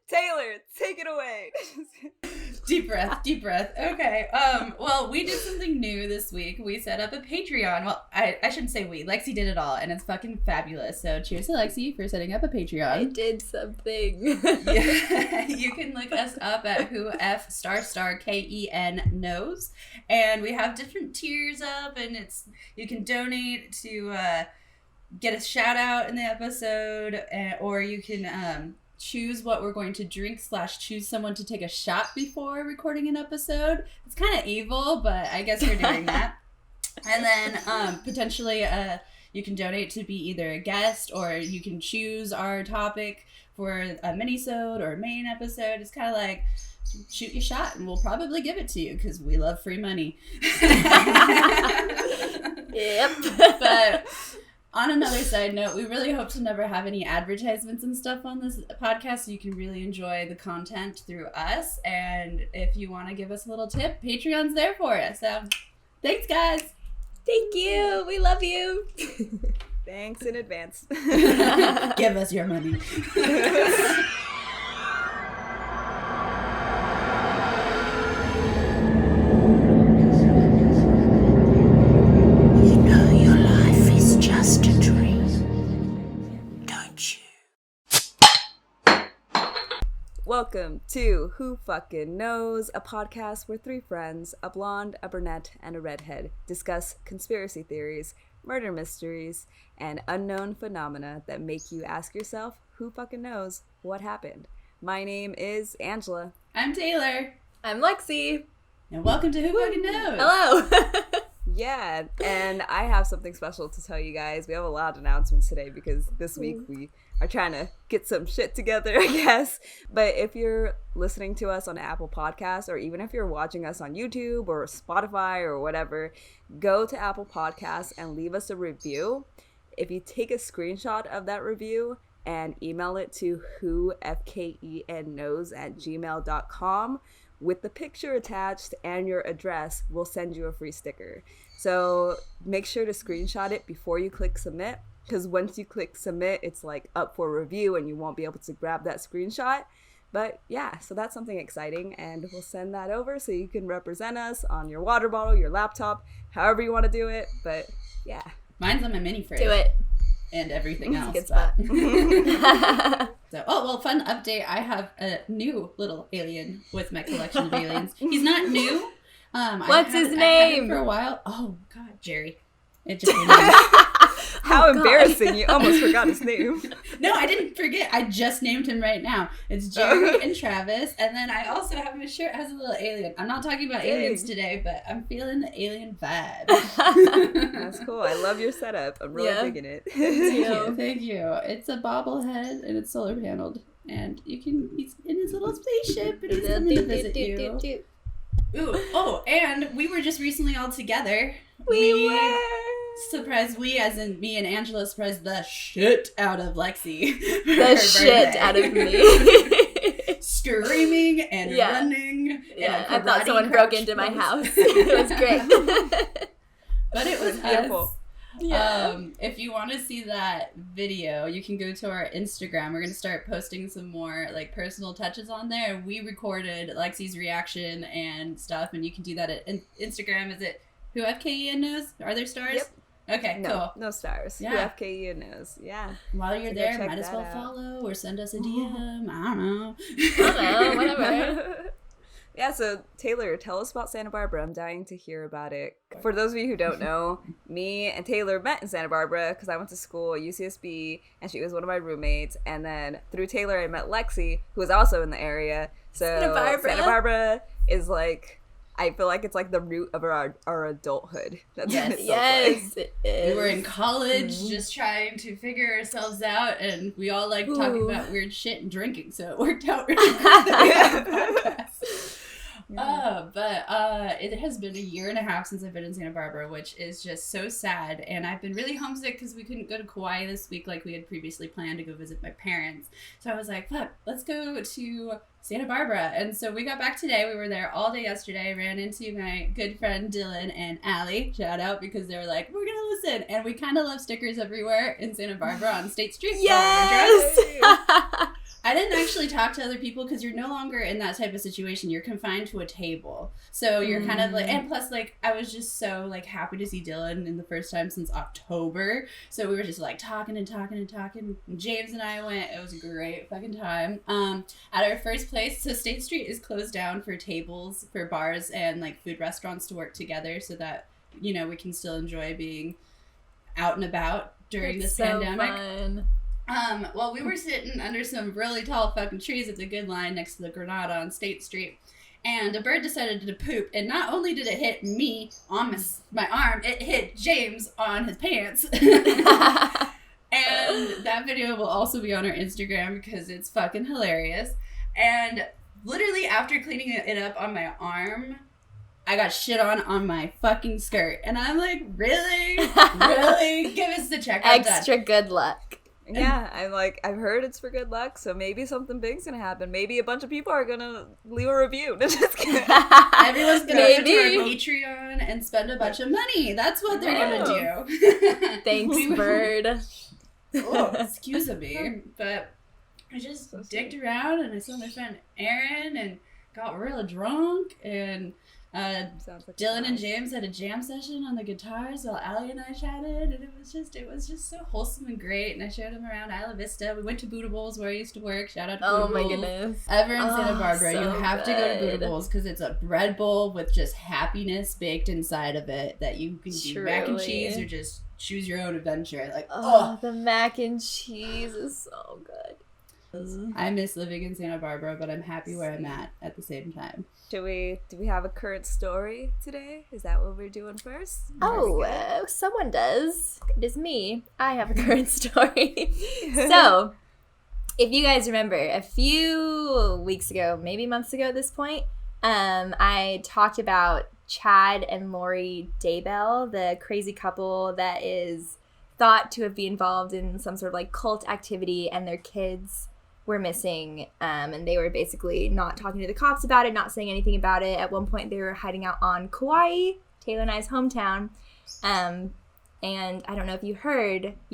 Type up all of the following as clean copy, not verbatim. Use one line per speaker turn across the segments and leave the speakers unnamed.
Taylor, take it away.
Deep breath. Okay. Well, we did something new this week. We set up a Patreon. Well, I shouldn't say we. Lexy did it all, and it's fucking fabulous. So cheers to Lexy for setting up a Patreon.
I did something.
Yeah. You can look us up at whof***KEN knows. And we have different tiers up, and you can donate to get a shout out in the episode, or you can choose what we're going to drink / choose someone to take a shot before recording an episode. It's kind of evil, but I guess we're doing that. And then potentially you can donate to be either a guest, or you can choose our topic for a mini-sode or a main episode. It's kind of like shoot your shot, and we'll probably give it to you because we love free money.
Yep.
But on another side note, we really hope to never have any advertisements and stuff on this podcast, so you can really enjoy the content through us. And if you want to give us a little tip, Patreon's there for us. So thanks, guys.
Thank you. We love you.
Thanks in advance.
Give us your money.
Welcome to Who Fucking Knows, a podcast where three friends, a blonde, a brunette, and a redhead, discuss conspiracy theories, murder mysteries, and unknown phenomena that make you ask yourself, who fucking knows what happened? My name is Angela.
I'm Taylor.
I'm Lexy.
And welcome to Who Fucking Knows.
Hello.
Yeah, and I have something special to tell you guys. We have a lot of announcements today because this week we are trying to get some shit together, I guess. But if you're listening to us on Apple Podcasts, or even if you're watching us on YouTube or Spotify or whatever, go to Apple Podcasts and leave us a review. If you take a screenshot of that review and email it to whofkenknows@gmail.com with the picture attached and your address, we'll send you a free sticker. So make sure to screenshot it before you click submit, because once you click submit, it's like up for review and you won't be able to grab that screenshot. But yeah, so that's something exciting, and we'll send that over so you can represent us on your water bottle, your laptop, however you want to do it. But yeah.
Mine's on my mini fridge.
Do it.
And everything else.
Good spot.
So, fun update. I have a new little alien with my collection of aliens. He's not new.
What's his name?
I had him for a while. Oh, God, Jerry. It just
How embarrassing. You almost forgot his name.
No, I didn't forget. I just named him right now. It's Jerry and Travis. And then I also have my shirt has a little alien. I'm not talking about aliens today, but I'm feeling the alien vibe.
That's cool. I love your setup. I'm really digging it.
Thank you. It's a bobblehead and it's solar paneled. And he's in his little spaceship and he's coming to visit you. Ooh, and we were just recently all together.
We were.
Surprised we, as in me and Angela, surprised the shit out of Lexy.
The shit out of me.
Screaming and running.
Yeah, I thought someone broke into my house. It was great.
But it was
beautiful.
Us.
Yeah.
If you want to see that video, you can go to our Instagram. We're going to start posting some more like personal touches on there. We recorded Lexy's reaction and stuff, and you can do that at Instagram. Is it WFK knows? Are there stars?
Yep.
Okay, cool.
No stars.
Yeah.
WFK knows. Yeah.
While you're there, might as well follow or send us a DM. I don't know.
Whatever.
Yeah, so Taylor, tell us about Santa Barbara. I'm dying to hear about it. For those of you who don't know, me and Taylor met in Santa Barbara because I went to school at UCSB and she was one of my roommates. And then through Taylor, I met Lexy, who was also in the area. So Santa Barbara is like, I feel like it's like the root of our adulthood. That's what it
yes, it is.
We were in college just trying to figure ourselves out, and we all like talking about weird shit and drinking, so it worked out really good. But it has been a year and a half since I've been in Santa Barbara, which is just so sad. And I've been really homesick because we couldn't go to Kauai this week like we had previously planned to go visit my parents. So I was like, fuck, let's go to Santa Barbara. And so we got back today. We were there all day yesterday. Ran into my good friend Dylan and Allie. Shout out, because they were like, we're going to listen. And we kind of love stickers everywhere in Santa Barbara on State Street.
Yes!
I didn't actually talk to other people because you're no longer in that type of situation. You're confined to a table. So you're kind of like, and plus like, I was just so like happy to see Dylan in the first time since October. So we were just like talking and talking and talking. James and I went, it was a great fucking time. At our first place, so State Street is closed down for tables, for bars and like food restaurants to work together so that, you know, we can still enjoy being out and about during this pandemic.
Fun.
Well, we were sitting under some really tall fucking trees at the Good Line next to the Granada on State Street, and a bird decided to poop, and not only did it hit me on my arm, it hit James on his pants. And that video will also be on our Instagram because it's fucking hilarious. And literally after cleaning it up on my arm, I got shit on my fucking skirt. And I'm like, really? Really? Give us the check.
Extra good luck.
Yeah, I've heard it's for good luck, so maybe something big's gonna happen. Maybe a bunch of people are gonna leave a review. Just kidding.
Everyone's gonna go to our Patreon and spend a bunch of money. That's what they're gonna do.
Thanks, bird.
Oh, excuse me. But I just digged around and I saw my friend Aaron and got real drunk, and
Like
Dylan and James had a jam session on the guitars while Allie and I chatted, and it was just so wholesome and great. And I showed him around Isla Vista. We went to Buddha Bowls where I used to work. Shout out to Buddha
Oh my
Bowls.
goodness.
Ever in Santa Barbara,
so
you have to go to Buddha
good.
Bowls because it's a bread bowl with just happiness baked inside of it that you can do mac and
Truly.
cheese or just choose your own adventure. Like,
Oh, the mac and cheese is so good.
I miss living in Santa Barbara, but I'm happy where I'm at the same time.
Do we have a current story today? Is that what we're doing first?
Oh, someone does. It is me. I have a current story. So, if you guys remember, a few weeks ago, maybe months ago at this point, I talked about Chad and Lori Daybell, the crazy couple that is thought to have been involved in some sort of like cult activity, and their kids were missing, and they were basically not talking to the cops about it, not saying anything about it. At one point, they were hiding out on Kauai, Taylor and I's hometown, and I don't know if you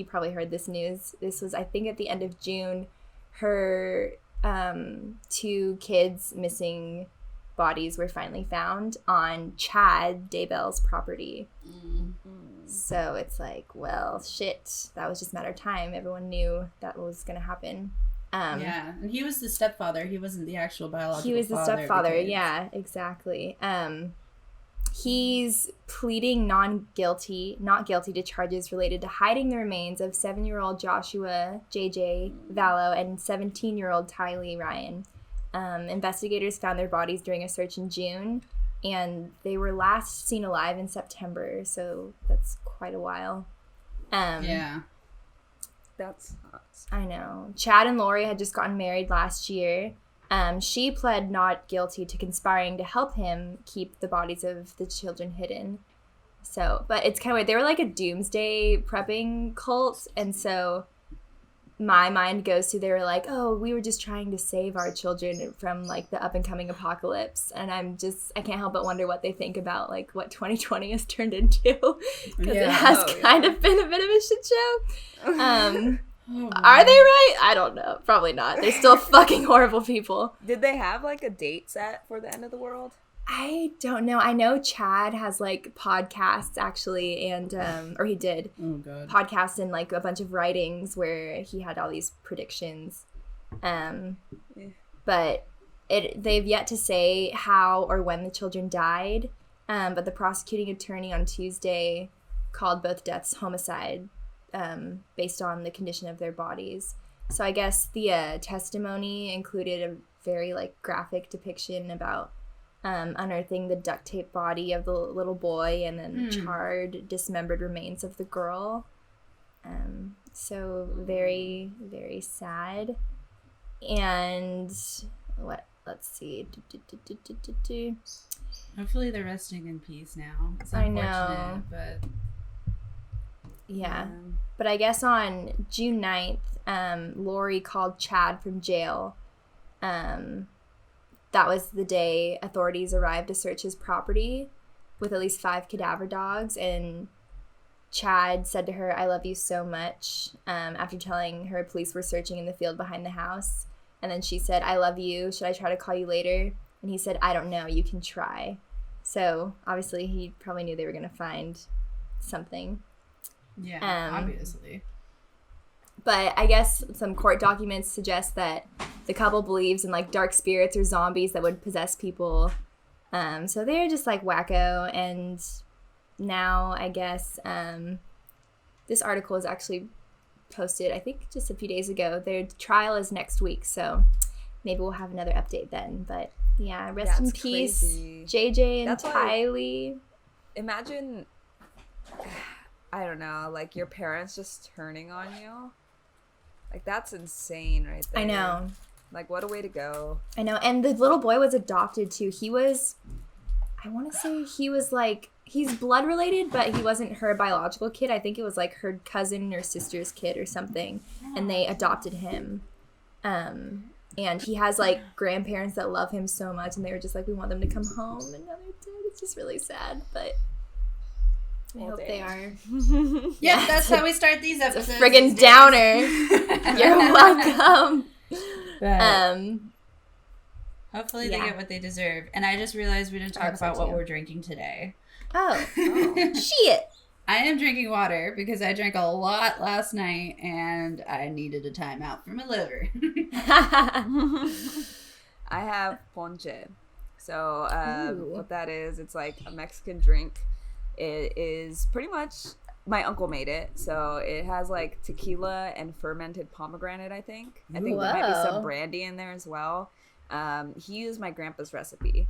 probably heard this news. This was, I think, at the end of June. Her 2 kids' missing bodies were finally found on Chad Daybell's property. So it's like, well, shit, that was just a matter of time. Everyone knew that was going to happen.
Yeah, and he was the stepfather. He wasn't the actual biological father.
He was the stepfather, yeah, exactly. He's pleading not guilty to charges related to hiding the remains of 7-year-old Joshua JJ Vallow and 17-year-old Tylee Ryan. Investigators found their bodies during a search in June, and they were last seen alive in September, so that's quite a while.
Yeah.
That's nuts.
I know. Chad and Lori had just gotten married last year. She pled not guilty to conspiring to help him keep the bodies of the children hidden. So, but it's kind of weird. They were like a doomsday prepping cult, and so my mind goes to, they were like, oh, we were just trying to save our children from like the up and coming apocalypse. And I can't help but wonder what they think about like what 2020 has turned into, because it has kind of been a bit of a shit show. Are they right? I don't know. Probably not. They're still fucking horrible people.
Did they have like a date set for the end of the world?
I don't know. I know Chad has like podcasts actually, and or he did podcasts and like a bunch of writings where he had all these predictions. But they've yet to say how or when the children died. But the prosecuting attorney on Tuesday called both deaths homicide, based on the condition of their bodies. So I guess the testimony included a very like graphic depiction about unearthing the duct tape body of the little boy and then charred, dismembered remains of the girl. So very, very sad. And let's see.
Hopefully they're resting in peace now. It's
I
unfortunate,
know.
but
yeah. But I guess on June 9th, Lori called Chad from jail. That was the day authorities arrived to search his property with at least 5 cadaver dogs, and Chad said to her, "I love you so much," after telling her police were searching in the field behind the house. And then she said, I love you. Should I try to call you later? And he said, I don't know. You can try. So obviously he probably knew they were going to find something.
Yeah, obviously.
But I guess some court documents suggest that the couple believes in like dark spirits or zombies that would possess people. So they're just like wacko. And now I guess this article is actually posted, I think, just a few days ago. Their trial is next week, so maybe we'll have another update then. But yeah, rest in peace,
crazy.
JJ and
That's
Tylee.
Imagine, I don't know, like your parents just turning on you. Like that's insane, right there.
I know.
Like what a way to go.
I know. And the little boy was adopted too. He was, I want to say he was like, he's blood related, but he wasn't her biological kid. I think it was like her cousin or sister's kid or something. And they adopted him. And he has like grandparents that love him so much. And they were just like, we want them to come home. And now they're dead. It's just really sad. But I hope they are.
Yeah, that's how we start these episodes.
It's a friggin' downer. You're welcome.
But hopefully they get what they deserve. And I just realized we didn't talk about what we're drinking today.
Oh. Shit.
I am drinking water because I drank a lot last night and I needed a timeout for my liver.
I have ponche. So what that is, it's like a Mexican drink. It is pretty much, my uncle made it. So it has like tequila and fermented pomegranate, I think. I think there might be some brandy in there as well. He used my grandpa's recipe.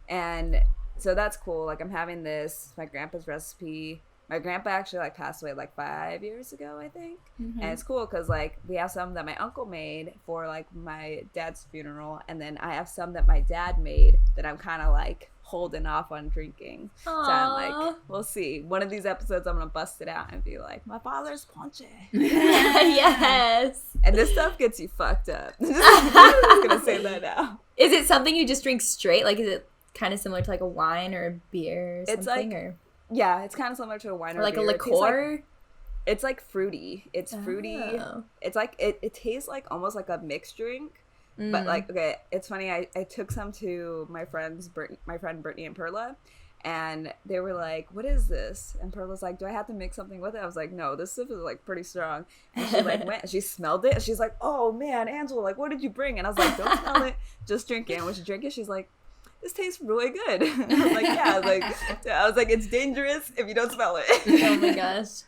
And so that's cool. Like I'm having this, my grandpa's recipe. My grandpa actually like passed away like 5 years ago, I think. Mm-hmm. And it's cool because like we have some that my uncle made for like my dad's funeral. And then I have some that my dad made that I'm kind of like holding off on drinking.
Aww.
So I'm like, we'll see. One of these episodes I'm going to bust it out and be like, my father's ponche.
Yes.
And this stuff gets you fucked up. I'm just going to say that now.
Is it something you just drink straight? Like is it kind of similar to like a wine or a beer or something?
It's like,
or?
Yeah, it's kind of similar to a wine or
like
beer.
a liqueur?
It's like fruity. It's fruity.
Oh.
It's like, it tastes like almost like a mixed drink. But like, okay, it's funny. I took some to my friend Brittany and Perla, and they were like, "What is this?" And Perla's like, "Do I have to mix something with it?" I was like, "No, this stuff is like pretty strong." And she like went, and she smelled it, and she's like, "Oh man, Angela, like, what did you bring?" And I was like, "Don't smell it, just drink it." And when she drank it, she's like, "This tastes really good." And I was like, "Yeah." I was like, "It's dangerous if you don't smell it."
Oh my gosh.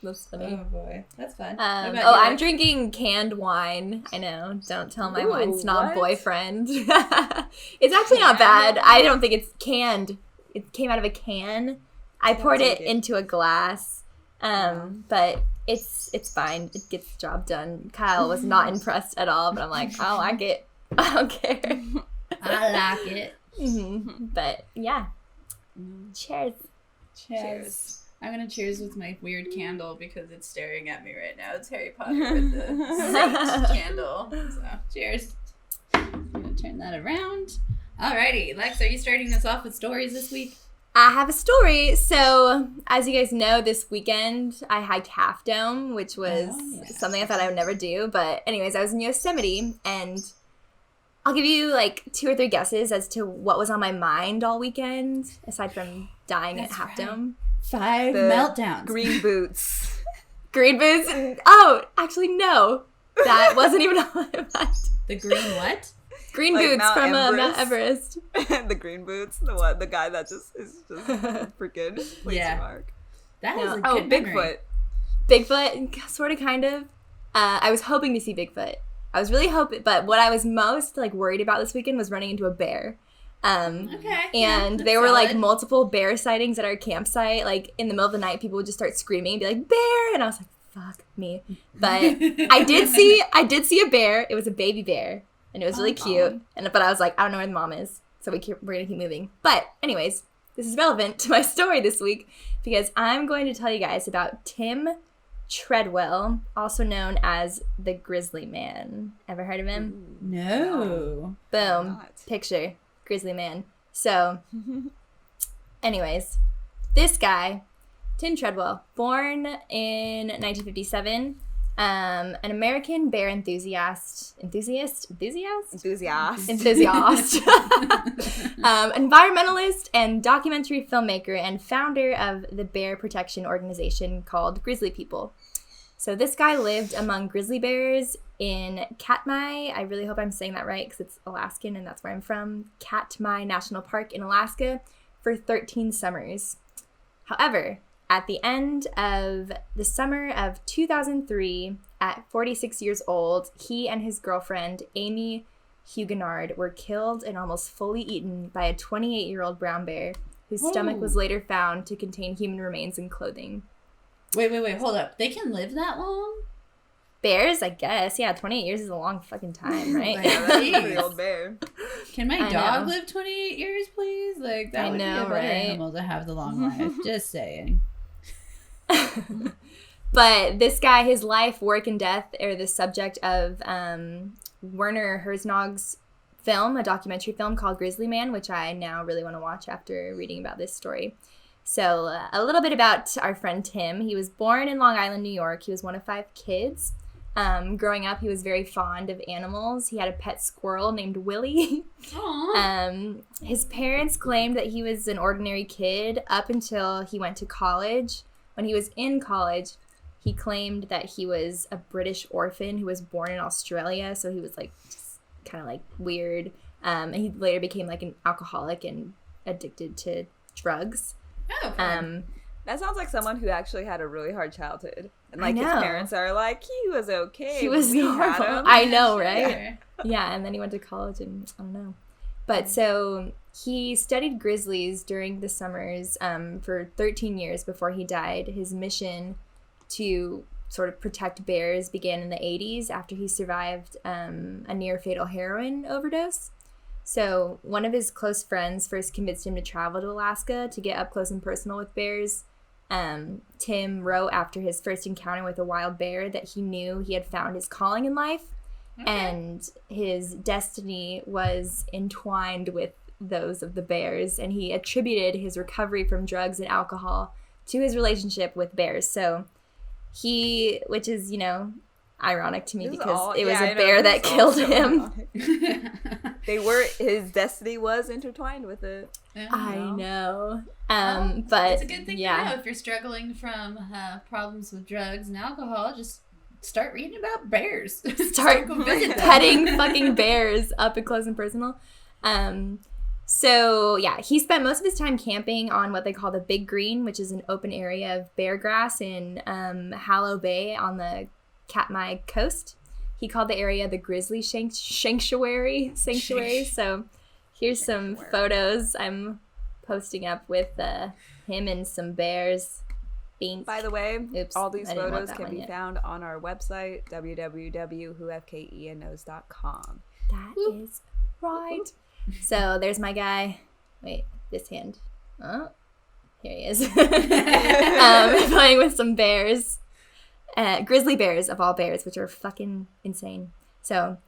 That's funny.
Oh boy, that's fun.
I'm drinking canned wine. I know. Don't tell my wine snob boyfriend. It's actually not bad. I don't think it's canned. It came out of a can. I poured it into a glass. But it's fine. It gets the job done. Kyle was not impressed at all, but I'm like, I like it. I don't care.
I like it.
Mm-hmm. But yeah. Cheers.
Cheers. I'm gonna cheers with my weird candle because it's staring at me right now. It's Harry Potter with the sage candle. So, cheers. I'm gonna turn that around. Alrighty, Lex, are you starting us off with stories this week?
I have a story. So, as you guys know, this weekend I hiked Half Dome, which was something I thought I would never do. But anyways, I was in Yosemite, and I'll give you like 2 or 3 guesses as to what was on my mind all weekend, aside from dying at Half Dome.
5 meltdowns.
Green boots.
Green boots? Oh, actually, no. That wasn't even on my mind.
The green what?
Green
like
boots
Mount
from
Everest.
Mount Everest.
The green boots. The guy that is just freaking mark.
That is a good memory.
Bigfoot, sort of, kind of. I was hoping to see Bigfoot. I was really hoping, but what I was most like worried about this weekend was running into a bear. And there were like multiple bear sightings at our campsite. Like in the middle of the night, people would just start screaming and be like, "Bear!" And I was like, "Fuck me!" But I did see a bear. It was a baby bear, and it was really cute. But I was like, I don't know where the mom is, so we're gonna keep moving. But anyways, this is relevant to my story this week because I'm going to tell you guys about Tim Treadwell, also known as the Grizzly Man. Ever heard of him?
No.
Boom. Picture. Grizzly Man. So, anyways, this guy, Tim Treadwell, born in 1957, An American bear enthusiast, environmentalist, and documentary filmmaker, and founder of the bear protection organization called Grizzly People. So this guy lived among grizzly bears in Katmai. I really hope I'm saying that right because it's Alaskan and that's where I'm from. Katmai National Park in Alaska for 13 summers. However, at the end of the summer of 2003, at 46 years old, he and his girlfriend, Amy Huguenard, were killed and almost fully eaten by a 28-year-old brown bear whose stomach was later found to contain human remains and clothing.
Wait, hold up. They can live that long?
Bears, I guess. Yeah, 28 years is a long fucking time, right?
Yeah, that's a pretty old bear.
Can my dog live 28 years, please? Like, that would be a better animal to have the long life. Just saying.
But this guy, his life, work, and death are the subject of Werner Herzogg's film, a documentary film called Grizzly Man, which I now really want to watch after reading about this story. So a little bit about our friend Tim. He was born in Long Island, New York. He was one of 5 kids. Growing up, he was very fond of animals. He had a pet squirrel named Willie. His parents claimed that he was an ordinary kid up until he went to college. When he was in college, he claimed that he was a British orphan who was born in Australia. So he was like just kind of like weird. And he later became like an alcoholic and addicted to drugs.
Oh,
that sounds like someone who actually had a really hard childhood. And like his parents are like, he was okay.
He was normal. I know, right? Yeah, and then he went to college and I don't know. But so he studied grizzlies during the summers for 13 years before he died. His mission to sort of protect bears began in the 80s after he survived a near-fatal heroin overdose. So one of his close friends first convinced him to travel to Alaska to get up close and personal with bears. Tim wrote after his first encounter with a wild bear that he knew he had found his calling in life, and his destiny was entwined with those of the bears, and he attributed his recovery from drugs and alcohol to his relationship with bears. So which is, you know, ironic to me because it was a bear that killed him.
His destiny was intertwined with it.
I know. But
it's a good thing to know if you're struggling from problems with drugs and alcohol. Just start reading about bears.
Start petting fucking bears up and close and personal. So yeah, he spent most of his time camping on what they call the Big Green, which is an open area of bear grass in Hallow Bay on the Katmai coast. He called the area the Grizzly Sanctuary. So here's some photos I'm posting up with him and some bears. Beans.
By the way, all these photos can be found on our website, www.whofkenos.com.
That is right. So there's my guy. Wait, this hand. Oh, here he is. Playing with some bears. Grizzly bears, of all bears, which are fucking insane. So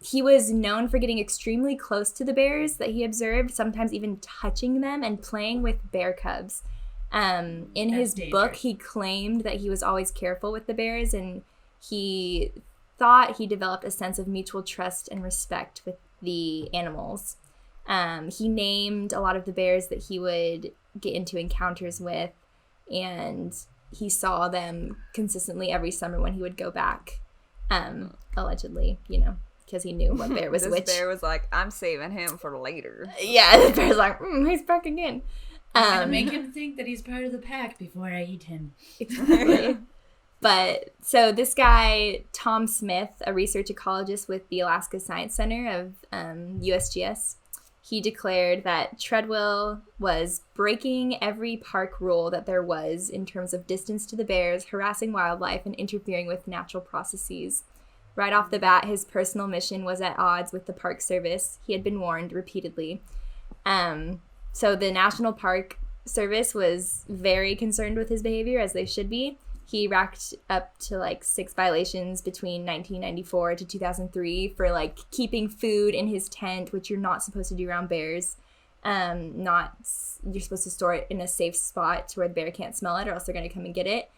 he was known for getting extremely close to the bears that he observed, sometimes even touching them and playing with bear cubs. In his book, he claimed that he was always careful with the bears, and he thought he developed a sense of mutual trust and respect with the animals. He named a lot of the bears that he would get into encounters with, and he saw them consistently every summer when he would go back, allegedly, you know, because he knew what bear was which.
This bear was like, I'm saving him for later.
Yeah, the bear's like, he's back again.
I'm gonna make him think that he's part of the pack before I eat him.
Exactly. But so this guy, Tom Smith, a research ecologist with the Alaska Science Center of USGS, he declared that Treadwell was breaking every park rule that there was in terms of distance to the bears, harassing wildlife, and interfering with natural processes. Right off the bat, his personal mission was at odds with the Park Service. He had been warned repeatedly. So the National Park Service was very concerned with his behavior, as they should be. He racked up to like 6 violations between 1994 to 2003 for like keeping food in his tent, which you're not supposed to do around bears. You're supposed to store it in a safe spot to where the bear can't smell it, or else they're going to come and get it.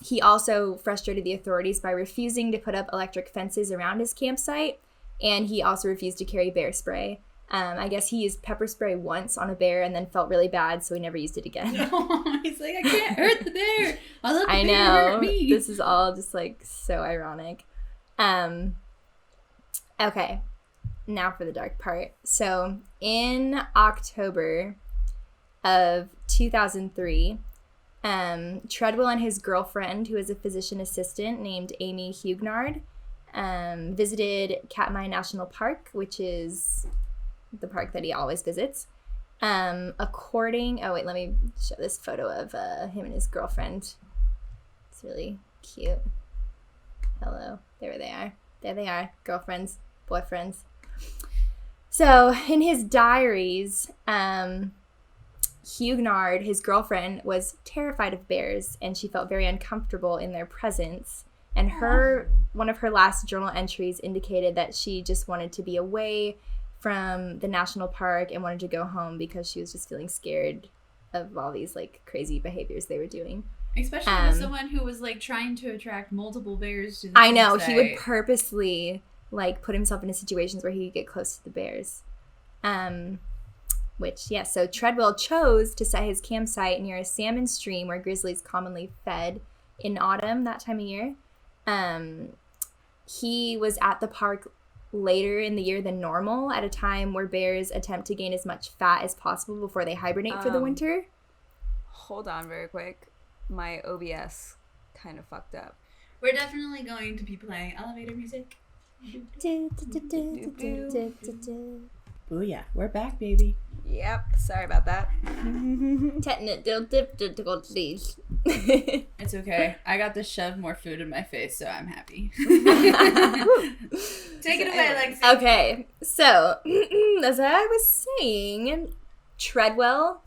He also frustrated the authorities by refusing to put up electric fences around his campsite, and he also refused to carry bear spray. I guess he used pepper spray once on a bear and then felt really bad, so he never used it again.
No, he's like, I can't hurt the bear. I'll let the
I
bear
know.
hurt me.
This is all just like so ironic. Okay, now for the dark part. So in October of 2003, Treadwell and his girlfriend, who is a physician assistant named Amy Huguenard, visited Katmai National Park, which is the park that he always visits. Oh wait, let me show this photo of him and his girlfriend. It's really cute. Hello. There they are. There they are. Girlfriends, boyfriends. So in his diaries, Huguenard, his girlfriend, was terrified of bears, and she felt very uncomfortable in their presence. And one of her last journal entries indicated that she just wanted to be away from the national park and wanted to go home because she was just feeling scared of all these like crazy behaviors they were doing.
Especially with someone who was like trying to attract multiple bears to the
I know,
campsite.
he would purposely like put himself into situations where he could get close to the bears. So Treadwell chose to set his campsite near a salmon stream where grizzlies commonly fed in autumn that time of year. He was at the park later in the year than normal, at a time where bears attempt to gain as much fat as possible before they hibernate for the winter.
Hold on very quick. My OBS kind of fucked up.
We're definitely going to be playing elevator music. Oh yeah, we're back, baby.
Yep, sorry about that.
Technical difficulties.
It's okay. I got to shove more food in my face, so I'm happy. Take it away, Lexy.
Okay, so as I was saying, Treadwell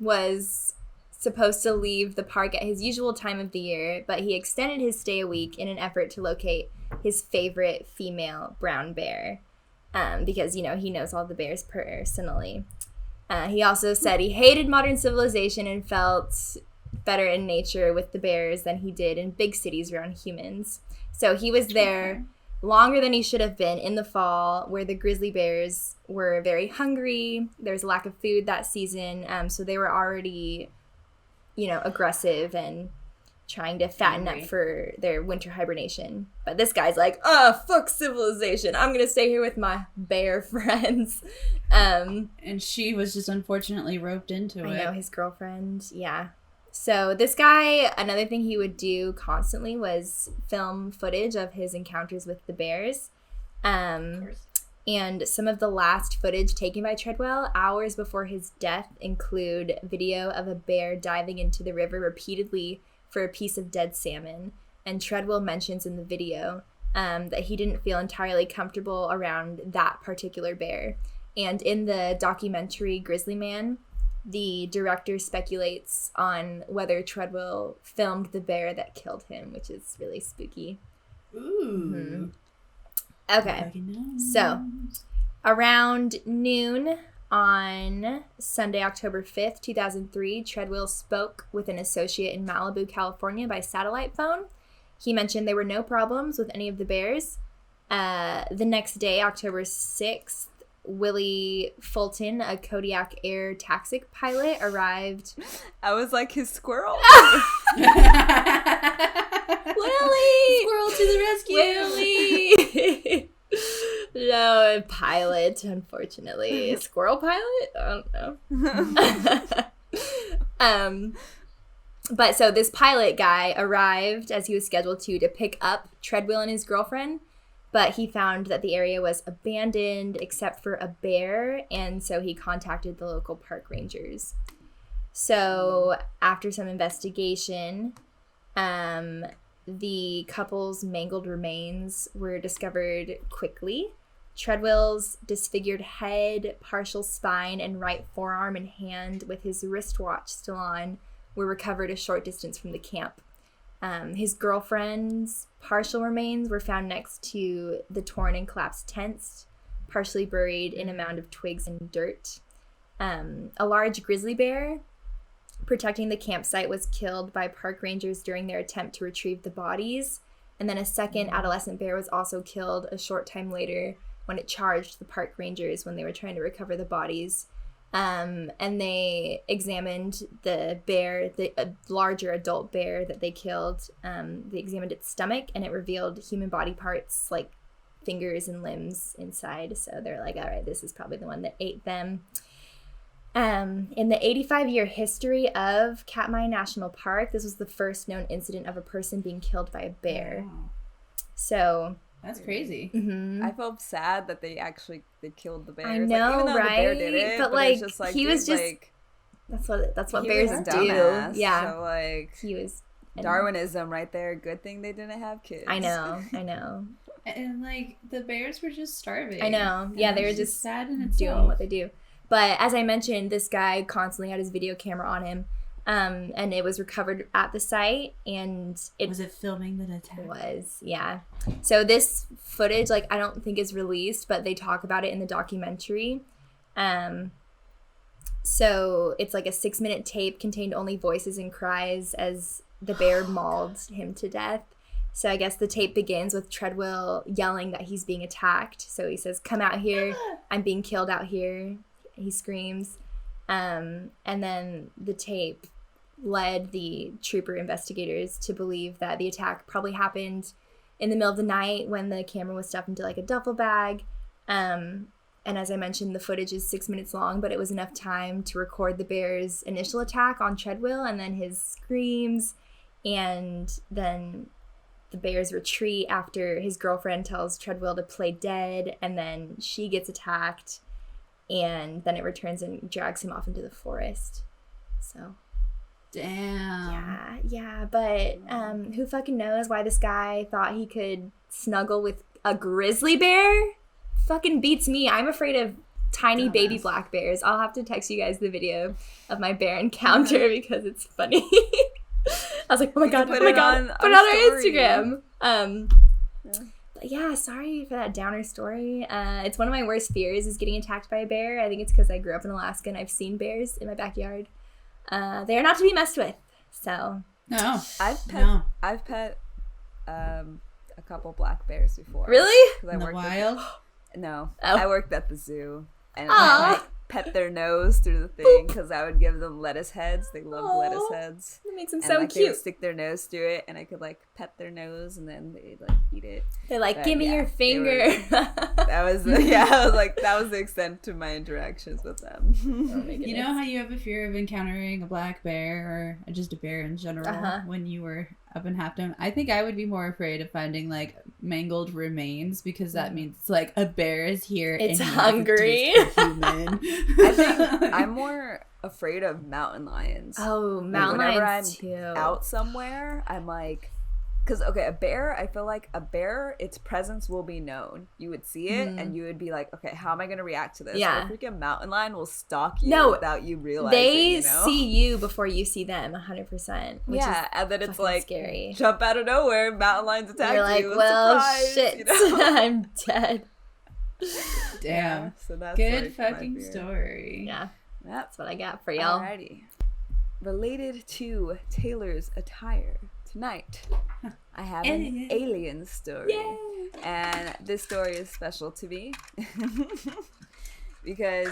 was supposed to leave the park at his usual time of the year, but he extended his stay a week in an effort to locate his favorite female brown bear. Because, you know, he knows all the bears personally. He also said he hated modern civilization and felt better in nature with the bears than he did in big cities around humans. So he was there longer than he should have been in the fall, where the grizzly bears were very hungry. There was a lack of food that season, so they were already, you know, aggressive and trying to fatten up for their winter hibernation. But this guy's like, oh, fuck civilization. I'm going to stay here with my bear friends.
And she was just unfortunately roped into it.
I know, his girlfriend. Yeah. So this guy, another thing he would do constantly was film footage of his encounters with the bears.
Of course.
And some of the last footage taken by Treadwell hours before his death include video of a bear diving into the river repeatedly for a piece of dead salmon. And Treadwell mentions in the video that he didn't feel entirely comfortable around that particular bear. And in the documentary Grizzly Man, the director speculates on whether Treadwell filmed the bear that killed him, which is really spooky.
Ooh.
Okay, so around noon on Sunday, October 5th, 2003, Treadwell spoke with an associate in Malibu, California by satellite phone. He mentioned there were no problems with any of the bears. The next day, October 6th, Willie Fulton, a Kodiak Air taxi pilot, arrived.
I was like his squirrel.
Willie!
Squirrel to the rescue!
Willie! No, a pilot, unfortunately. A squirrel pilot? I don't know. But so this pilot guy arrived as he was scheduled to pick up Treadwell and his girlfriend, but he found that the area was abandoned except for a bear, and so he contacted the local park rangers. So after some investigation, the couple's mangled remains were discovered quickly. Treadwell's disfigured head, partial spine, and right forearm and hand with his wristwatch still on were recovered a short distance from the camp. His girlfriend's partial remains were found next to the torn and collapsed tents, partially buried in a mound of twigs and dirt. A large grizzly bear protecting the campsite was killed by park rangers during their attempt to retrieve the bodies. And then a second adolescent bear was also killed a short time later when it charged the park rangers when they were trying to recover the bodies. And they examined the bear, the larger adult bear that they killed. They examined its stomach, and it revealed human body parts like fingers and limbs inside. So they're like, all right, this is probably the one that ate them. In the 85-year history of Katmai National Park, this was the first known incident of a person being killed by a bear.
Wow.
So
That's crazy.
mm-hmm.
I felt sad that they killed the bear.
I know,
even though
right?
The bear did it,
But,
it's
like,
just like
he was
dude,
just
like,
that's what
he
bears
was a
do.
dumbass,
Yeah,
So like
he was.
Darwinism right there. Good thing they didn't have kids.
I know.
And like the bears were just starving.
I know.
And
Yeah, they were
it's
just
sad in
doing
itself.
what they do. But as I mentioned, this guy constantly had his video camera on him, and it was recovered at the site, and it
Was it filming the attack?
was, yeah. So this footage, like, I don't think is released, but they talk about it in the documentary. So it's like a 6-minute tape, contained only voices and cries as the bear mauled him to death. So I guess the tape begins with Treadwell yelling that he's being attacked. So he says, "Come out here, I'm being killed out here," he screams. And then the tape led the trooper investigators to believe that the attack probably happened in the middle of the night when the camera was stuffed into like a duffel bag. And as I mentioned, the footage is 6 minutes long, but it was enough time to record the bear's initial attack on Treadwell and then his screams, and then the bear's retreat after his girlfriend tells Treadwell to play dead, and then she gets attacked, and then it returns and drags him off into the forest. So
Damn.
yeah, but who fucking knows why this guy thought he could snuggle with a grizzly bear? Fucking beats me. I'm afraid of tiny baby black bears. I'll have to text you guys the video of my bear encounter because it's funny. I was like, oh my god, put it on our Instagram. But yeah, sorry for that downer story. It's one of my worst fears is getting attacked by a bear. I think it's because I grew up in Alaska and I've seen bears in my backyard. They are not to be messed with. So
No.
I've pet a couple black bears before.
really?
'Cause
In the wild.
No,
Oh.
I worked at the zoo, and
Aw.
I like pet their nose through the thing because I would give them lettuce heads. They love
Aw.
lettuce heads.
That makes them
And
so
like, they would
cute.
stick their nose through it, and I could like pet their nose, and then they'd like eat it.
They're like,
But,
give me
yeah,
your
they
finger.
That was I was like, that was the extent to my interactions with them.
Oh my
You know how you have a fear of encountering a black bear or just a bear in general when you were up in Half Dome? I think I would be more afraid of finding like mangled remains because that means like a bear is here.
It's
and
hungry.
Human.
I think I'm more afraid of mountain lions.
Oh,
Like,
mountain
whenever
lions
I'm
too.
out somewhere, I'm like, because okay, a bear, I feel like a bear, its presence will be known. You would see it, and you would be like, okay, how am I gonna react to this?
Yeah.
A freaking mountain lion will stalk you
No,
without you realizing.
They
you know?
see you before you see them, 100%. Which
yeah,
is
and then it's
fucking
like
scary.
jump out of nowhere, mountain lions attack
You're like,
you.
well,
surprise,
shit,
you know?
I'm dead.
Damn.
Yeah, so that's
Good
like, my
fucking
fear.
story.
Yeah,
Yep.
that's what I got for y'all.
Alrighty. Related to Taylor's attire, tonight I have an alien story.
Yay.
And this story is special to me because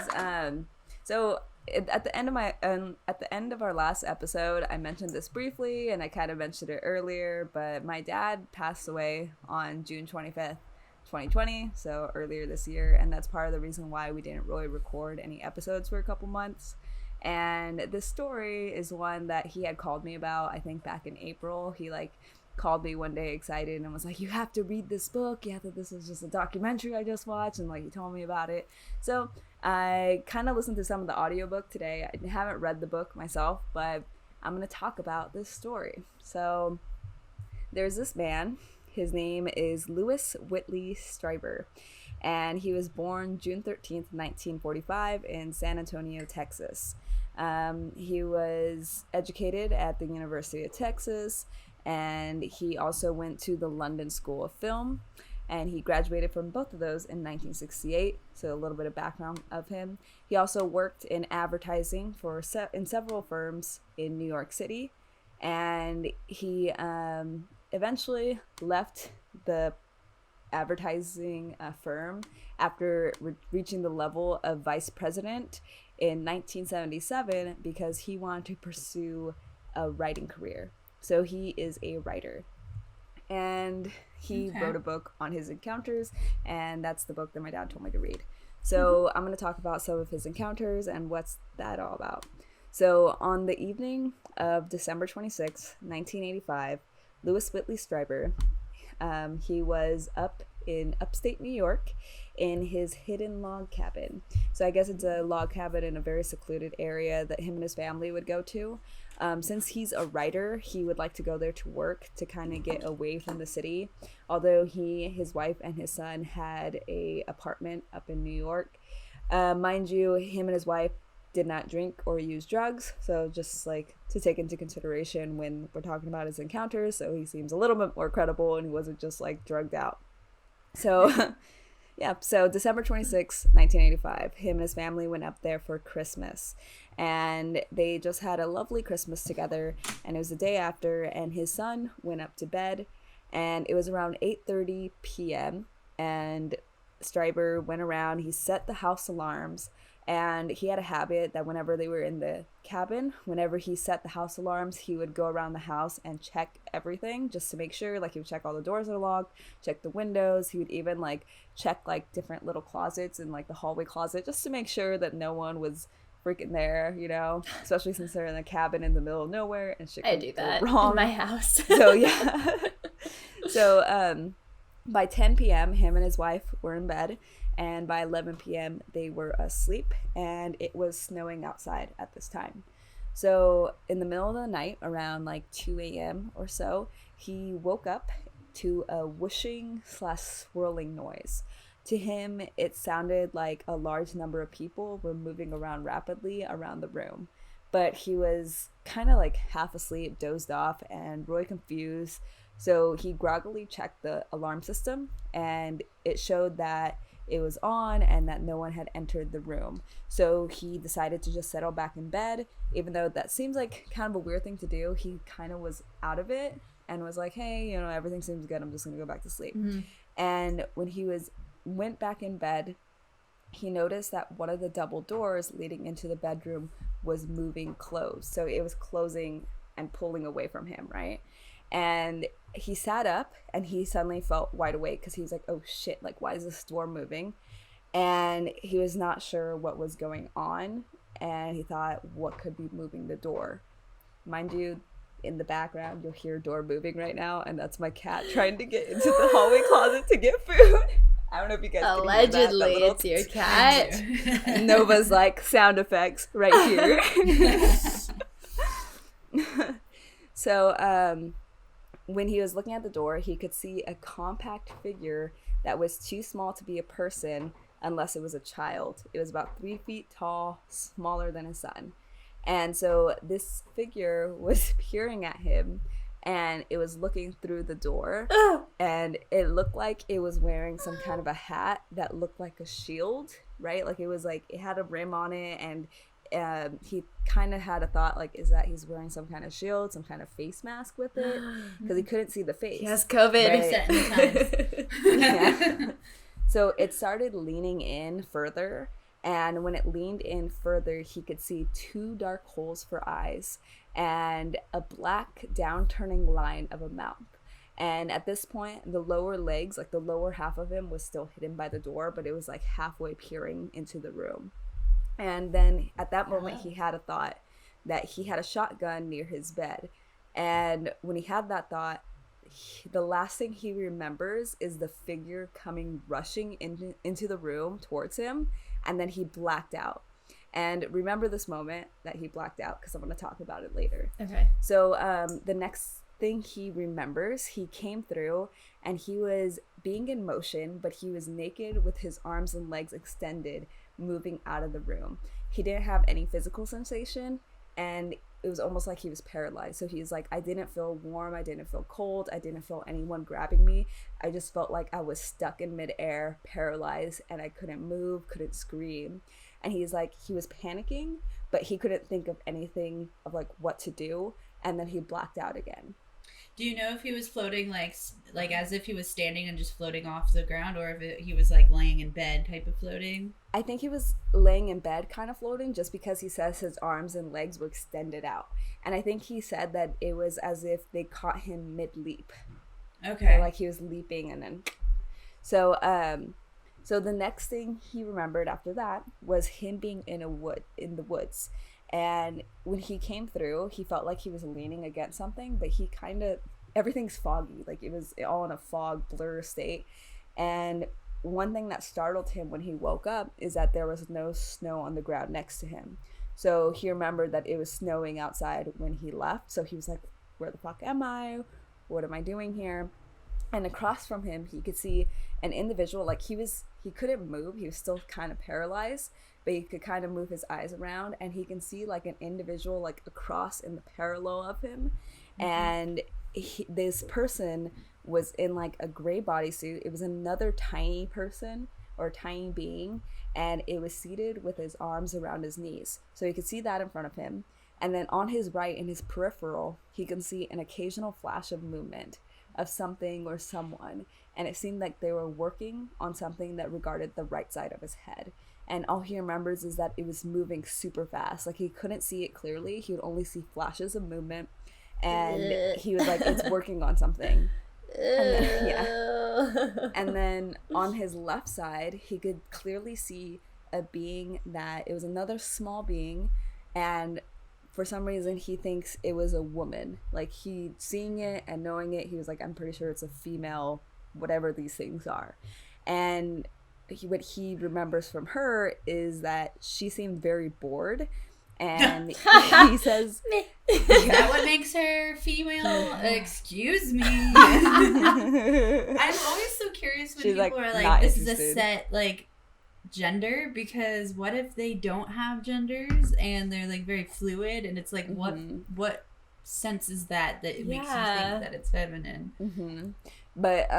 so at the end of our last episode, I mentioned this briefly and I kind of mentioned it earlier, but my dad passed away on June 25th, 2020, so earlier this year, and that's part of the reason why we didn't really record any episodes for a couple months. And this story is one that he had called me about, I think back in April. He like called me one day excited and was like, you have to read this book. Yeah, that this is just a documentary I just watched, and like he told me about it. So I kind of listened to some of the audiobook today. I haven't read the book myself, but I'm going to talk about this story. So there's this man. His name is Lewis Whitley Strieber, and he was born June 13th, 1945 in San Antonio, Texas. He was educated at the University of Texas, and he also went to the London School of Film. and he graduated from both of those in 1968. So a little bit of background of him. He also worked in advertising in several firms in New York City, and he eventually left the advertising firm after reaching the level of vice president in 1977 because he wanted to pursue a writing career. So he is a writer. And he wrote a book on his encounters, and that's the book that my dad told me to read. So I'm going to talk about some of his encounters and what's that all about. So on the evening of December 26, 1985, Louis Whitley Strieber, he was up in upstate New York in his hidden log cabin. So I guess it's a log cabin in a very secluded area that him and his family would go to. Since he's a writer, he would like to go there to work to kind of get away from the city. Although his wife, and his son had a apartment up in New York. Mind you, him and his wife did not drink or use drugs. So just like to take into consideration when we're talking about his encounters. So he seems a little bit more credible and he wasn't just like drugged out. So yeah, so December 26, 1985, him and his family went up there for Christmas, and they just had a lovely Christmas together, and it was the day after, and his son went up to bed, and it was around 8:30 p.m., and Strieber went around, he set the house alarms, and he had a habit that whenever they were in the cabin, whenever he set the house alarms, he would go around the house and check everything just to make sure, like he would check all the doors are locked, check the windows. He would even like check like different little closets in like the hallway closet just to make sure that no one was freaking there, you know, especially since they're in a cabin in the middle of nowhere and shit.
I do that
wrong
in my house.
So yeah. So by 10 p.m. him and his wife were in bed, and by 11 p.m. they were asleep, and it was snowing outside at this time. So in the middle of the night, around like 2 a.m. or so, he woke up to a whooshing/swirling noise. To him, it sounded like a large number of people were moving around rapidly around the room. But he was kind of like half asleep, dozed off, and really confused. So he groggily checked the alarm system, and it showed that it was on and that no one had entered the room. So he decided to just settle back in bed, even though that seems like kind of a weird thing to do. He kind of was out of it and was like, hey, you know, everything seems good. I'm just going to go back to sleep. Mm-hmm. And when he went back in bed, he noticed that one of the double doors leading into the bedroom was moving closed. So it was closing and pulling away from him, right? And he sat up and he suddenly felt wide awake because he was like, oh shit, like why is this door moving? And he was not sure what was going on, and he thought, what could be moving the door? Mind you, in the background you'll hear a door moving right now, and that's my cat trying to get into the hallway closet to get food. I don't know if you guys
allegedly
can hear that
it's your cat.
And Nova's like sound effects right here. So when he was looking at the door, he could see a compact figure that was too small to be a person unless it was a child. It was about 3 feet tall, smaller than his son. And so this figure was peering at him, and it was looking through the door, and it looked like it was wearing some kind of a hat that looked like a shield, right? Like it was like, it had a rim on it, and he kind of had a thought, like, is that he's wearing some kind of shield, some kind of face mask with it, because he couldn't see the face.
He has COVID.
Right? Yeah. So it started leaning in further, and when it leaned in further, he could see 2 dark holes for eyes and a black downturning line of a mouth. And at this point, the lower legs, like the lower half of him, was still hidden by the door, but it was like halfway peering into the room. And then at that moment, he had a thought that he had a shotgun near his bed. And when he had that thought, the last thing he remembers is the figure coming rushing into the room towards him, and then he blacked out. And remember this moment that he blacked out, because I'm going to talk about it later.
Okay.
So the next thing he remembers, he came through and he was being in motion, but he was naked with his arms and legs extended, moving out of the room. He didn't have any physical sensation, and it was almost like he was paralyzed. So he's like, I didn't feel warm, I didn't feel cold, I didn't feel anyone grabbing me. I just felt like I was stuck in midair, paralyzed, and I couldn't move, couldn't scream. And he's like, he was panicking, but he couldn't think of anything of like what to do, and then he blacked out again.
Do you know if he was floating like as if he was standing and just floating off the ground, or if he was like laying in bed type of floating?
I think he was laying in bed kind of floating, just because he says his arms and legs were extended out. And I think he said that it was as if they caught him mid-leap.
Okay.
Or like he was leaping and then... So the next thing he remembered after that was him being in the woods. And when he came through, he felt like he was leaning against something, but he kind of... Everything's foggy. Like it was all in a fog blur state. And one thing that startled him when he woke up is that there was no snow on the ground next to him. So he remembered that it was snowing outside when he left. So he was like, where the fuck am I? What am I doing here? And across from him, he could see an individual. Like he couldn't move. He was still kind of paralyzed, but he could kind of move his eyes around, and he can see like an individual like across in the parallel of him. Mm-hmm. And this person was in like a gray bodysuit. It was another tiny person or tiny being, and it was seated with his arms around his knees. So he could see that in front of him. And then on his right, in his peripheral, he can see an occasional flash of movement of something or someone. And it seemed like they were working on something that regarded the right side of his head. And all he remembers is that it was moving super fast. Like he couldn't see it clearly. He would only see flashes of movement. And he was like, it's working on something. And then on his left side, he could clearly see a being that it was another small being, and for some reason he thinks it was a woman. Like he seeing it and knowing it, he was like, I'm pretty sure it's a female, whatever these things are. And what he remembers from her is that she seemed very bored. And he says,
is that what makes her female? Excuse me. I'm always so curious when people are like, this is a set like gender, because what if they don't have genders and they're like very fluid, and it's like, what sense is that it makes you think that it's feminine?
Mm-hmm. But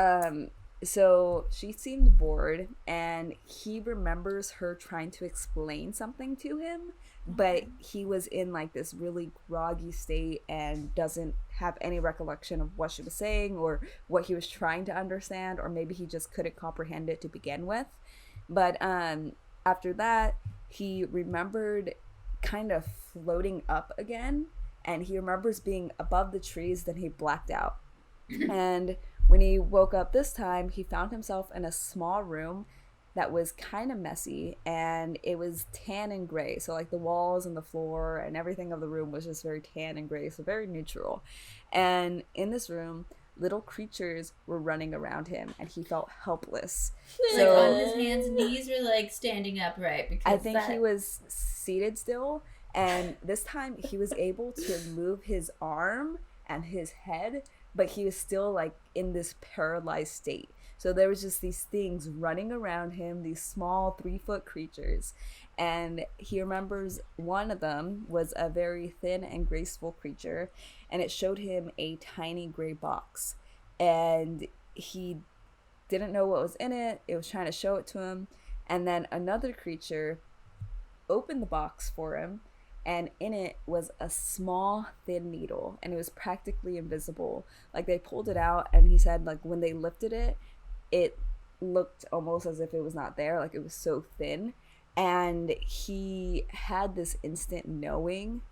so she seemed bored, and he remembers her trying to explain something to him, but he was in like this really groggy state and doesn't have any recollection of what she was saying or what he was trying to understand, or maybe he just couldn't comprehend it to begin with. But after that, he remembered kind of floating up again, and he remembers being above the trees. Then he blacked out. And when he woke up this time, he found himself in a small room that was kind of messy, and it was tan and gray. So like the walls and the floor and everything of the room was just very tan and gray, so very neutral. And in this room, little creatures were running around him, and he felt helpless.
So on his hands and knees, or like standing upright? Because
I think he was seated still, and this time he was able to move his arm and his head, but he was still like in this paralyzed state. So there was just these things running around him, these small 3-foot creatures. And he remembers one of them was a very thin and graceful creature, and it showed him a tiny gray box. And he didn't know what was in it. It was trying to show it to him. And then another creature opened the box for him, and in it was a small thin needle, and it was practically invisible. Like they pulled it out, and he said like when they lifted it, it looked almost as if it was not there, like it was so thin. And he had this instant knowing.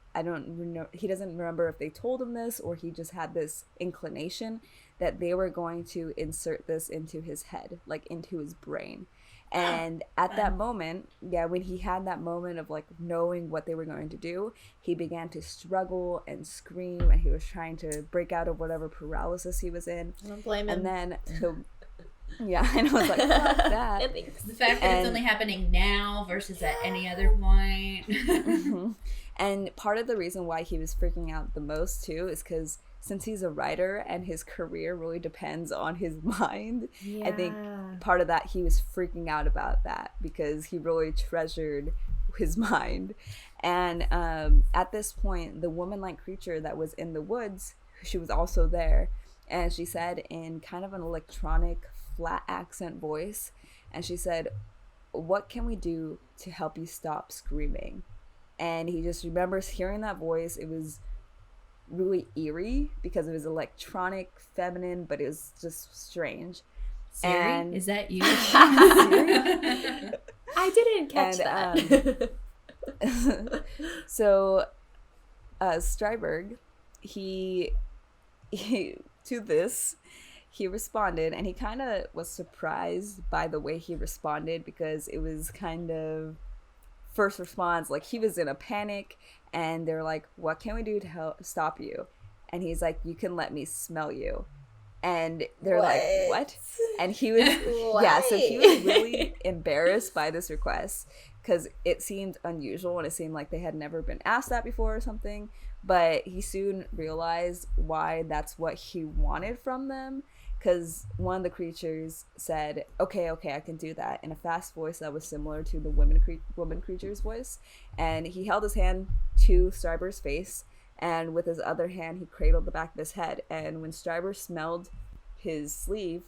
He doesn't remember if they told him this, or he just had this inclination that they were going to insert this into his head, like into his brain. And at that moment, when he had that moment of like knowing what they were going to do, he began to struggle and scream, and he was trying to break out of whatever paralysis he was in.
I don't blame him.
And then and I was like, fuck that.
The fact that it's only happening now versus at any other point.
Mm-hmm. And part of the reason why he was freaking out the most too is because since he's a writer and his career really depends on his mind, I think part of that he was freaking out about that, because he really treasured his mind. And at this point, the woman-like creature that was in the woods, she was also there. And she said in kind of an electronic flat accent voice, and she said, "What can we do to help you stop screaming?" And he just remembers hearing that voice. It was really eerie because it was electronic, feminine, but it was just strange.
Siri,
And
is that you?
I didn't catch that.
So Streiberg, he to this, he responded, and he kind of was surprised by the way he responded, because it was kind of first response, like he was in a panic, and they're like, "What can we do to help stop you?" And he's like, "You can let me smell you." And they're like, "What?" And he was yeah, so he was really embarrassed by this request, because it seemed unusual, and it seemed like they had never been asked that before or something. But he soon realized why that's what he wanted from them, because one of the creatures said, okay, I can do that," in a fast voice that was similar to the woman creature's voice. And he held his hand to Streiber's face, and with his other hand he cradled the back of his head. And when Streiber smelled his sleeve,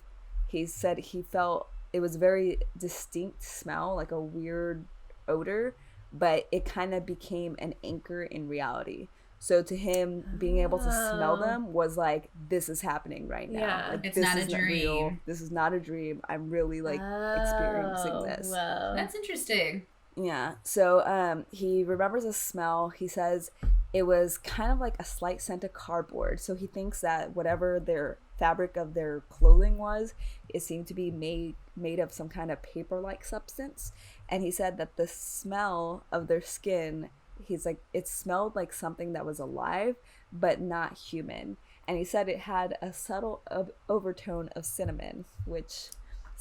he said he felt it was a very distinct smell, like a weird odor, but it kind of became an anchor in reality. So to him, being able to smell them was like, this is happening right now.
Yeah.
Like,
It's
this
not a
is
dream.
real. This is not a dream. I'm really like experiencing this.
Whoa.
That's interesting.
Yeah. So he remembers a smell. He says it was kind of like a slight scent of cardboard. So he thinks that whatever their fabric of their clothing was, it seemed to be made of some kind of paper-like substance. And he said that the smell of their skin, he's like, it smelled like something that was alive but not human. And he said it had a subtle overtone of cinnamon, which